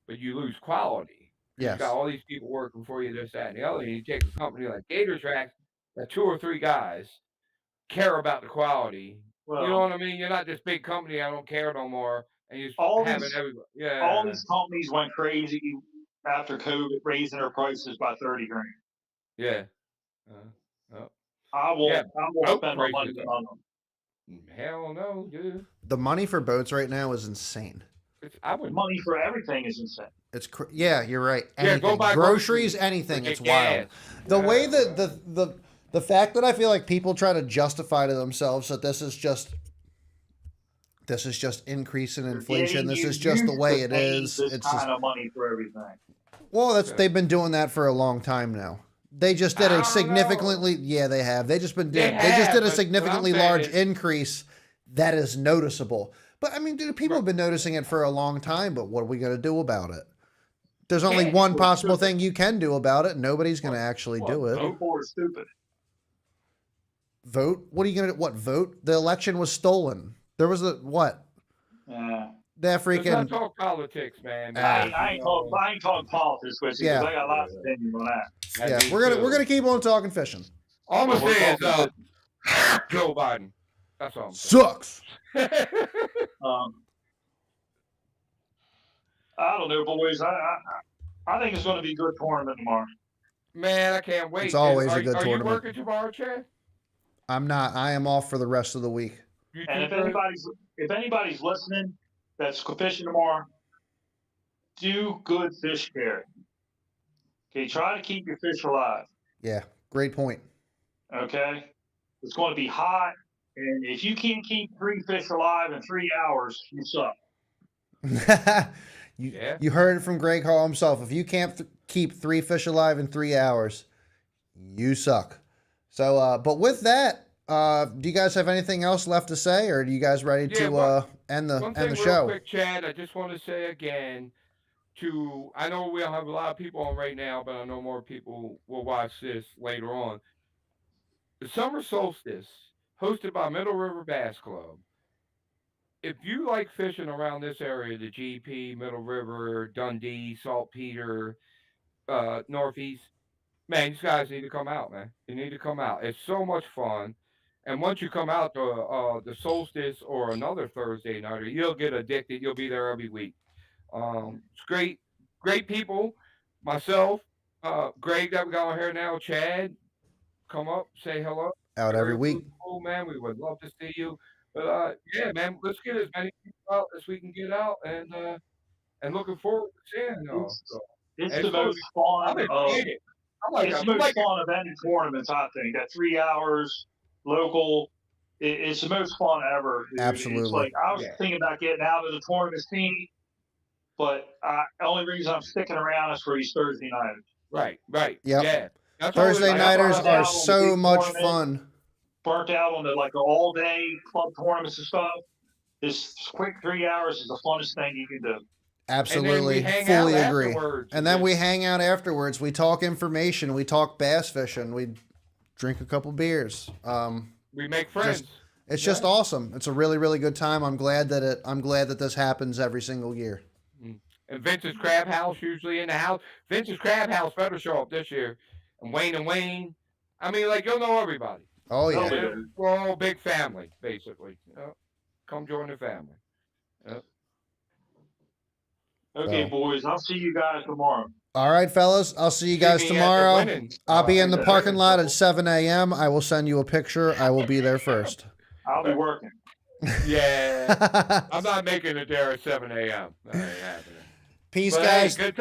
but you lose quality. Yes. You got all these people working for you, this, that, and the other, and you take a company like Gator Tracks, that 2 or 3 guys care about the quality. Well, you know what I mean? You're not this big company. I don't care no more. And you having everybody. Yeah. All these companies went crazy after COVID, raising their prices by $30,000. Yeah. I won't spend my money on them. Hell no, dude. The money for boats right now is insane. Money for everything is insane. It's you're right. Anything. Yeah, go buy groceries, anything. It's wild. The way that the fact that I feel like people try to justify to themselves that this is just increase in inflation. This is just the way it is. It's kind of money for everything. Well, they've been doing that for a long time now. They just did a significantly they have. They just did a significantly large increase that is noticeable. But I mean, dude, people have been noticing it for a long time, but what are we going to do about it? There's only one possible thing you can do about it. Nobody's going to actually do it. People are stupid. Vote? What are you going to do? What, vote? The election was stolen. There was what? That freaking. Let's not talk politics, man. I ain't talking politics with you because I got lots of opinions on that. Yeah, we're gonna keep on talking fishing. All I'm saying is Joe Biden. That's all. Sucks. I don't know, boys. I think it's going to be a good tournament tomorrow. Man, I can't wait. It's always a good tournament. Are you working tomorrow, Chad? I'm not. I am off for the rest of the week. And if anybody's listening that's fishing tomorrow, do good fish care. Okay, try to keep your fish alive. Yeah, great point. Okay, it's going to be hot, and if you can't keep 3 fish alive in 3 hours, you suck. You heard it from Greg Hall himself. If you can't keep 3 fish alive in 3 hours, you suck. So, but with that, do you guys have anything else left to say, or are you guys ready to end the show? Real quick, Chad, I just want to say again, to. I know we don't have a lot of people on right now, but I know more people will watch this later on. The Summer Solstice, hosted by Middle River Bass Club. If you like fishing around this area, the GP, Middle River, Dundee, Saltpeter, Northeast, man, these guys need to come out, man. You need to come out. It's so much fun. And once you come out to the Solstice or another Thursday night, you'll get addicted. You'll be there every week. It's great, great people. Myself, Greg that we got on here now, Chad, come up, say hello. Out every Very week. cool, man. We would love to see you. But yeah, man, let's get as many people out as we can get out, and looking forward to seeing y'all. It's, So, it's and the it's gonna most be. I'm fun of excited. it's the most fun event in tournaments, I think. That 3 hours local, it's the most fun ever, dude. Absolutely. It's like I was Yeah. thinking about getting out of the tournament scene, but the only reason I'm sticking around is for these Thursday nights. Right. Yep. Yeah. That's Thursday always, nighters burnt are out on the so big much tournament. fun. Burnt out on the all day club tournaments and stuff. This quick 3 hours is the funnest thing you can do. Absolutely, and then we hang fully out agree. afterwards. And then we hang out afterwards. We talk information. We talk bass fishing. We drink a couple beers. We make friends. It's just awesome. It's a really, really good time. I'm glad that this happens every single year. And Vince's Crab House usually in the house. Vince's Crab House better show up this year. And Wayne. I mean, like, you'll know everybody. Oh yeah. Yeah. We're all a big family, basically. Come join the family. Okay, So. boys, I'll see you guys tomorrow. All right, fellas. I'll see you guys me at the tomorrow. winning, I'll be in the the parking winning lot circle. at 7 a.m. I will send you a picture. I will be there first. I'll be working. Yeah. I'm not making it there at 7 a.m. That ain't happening. Peace, But hey, guys. good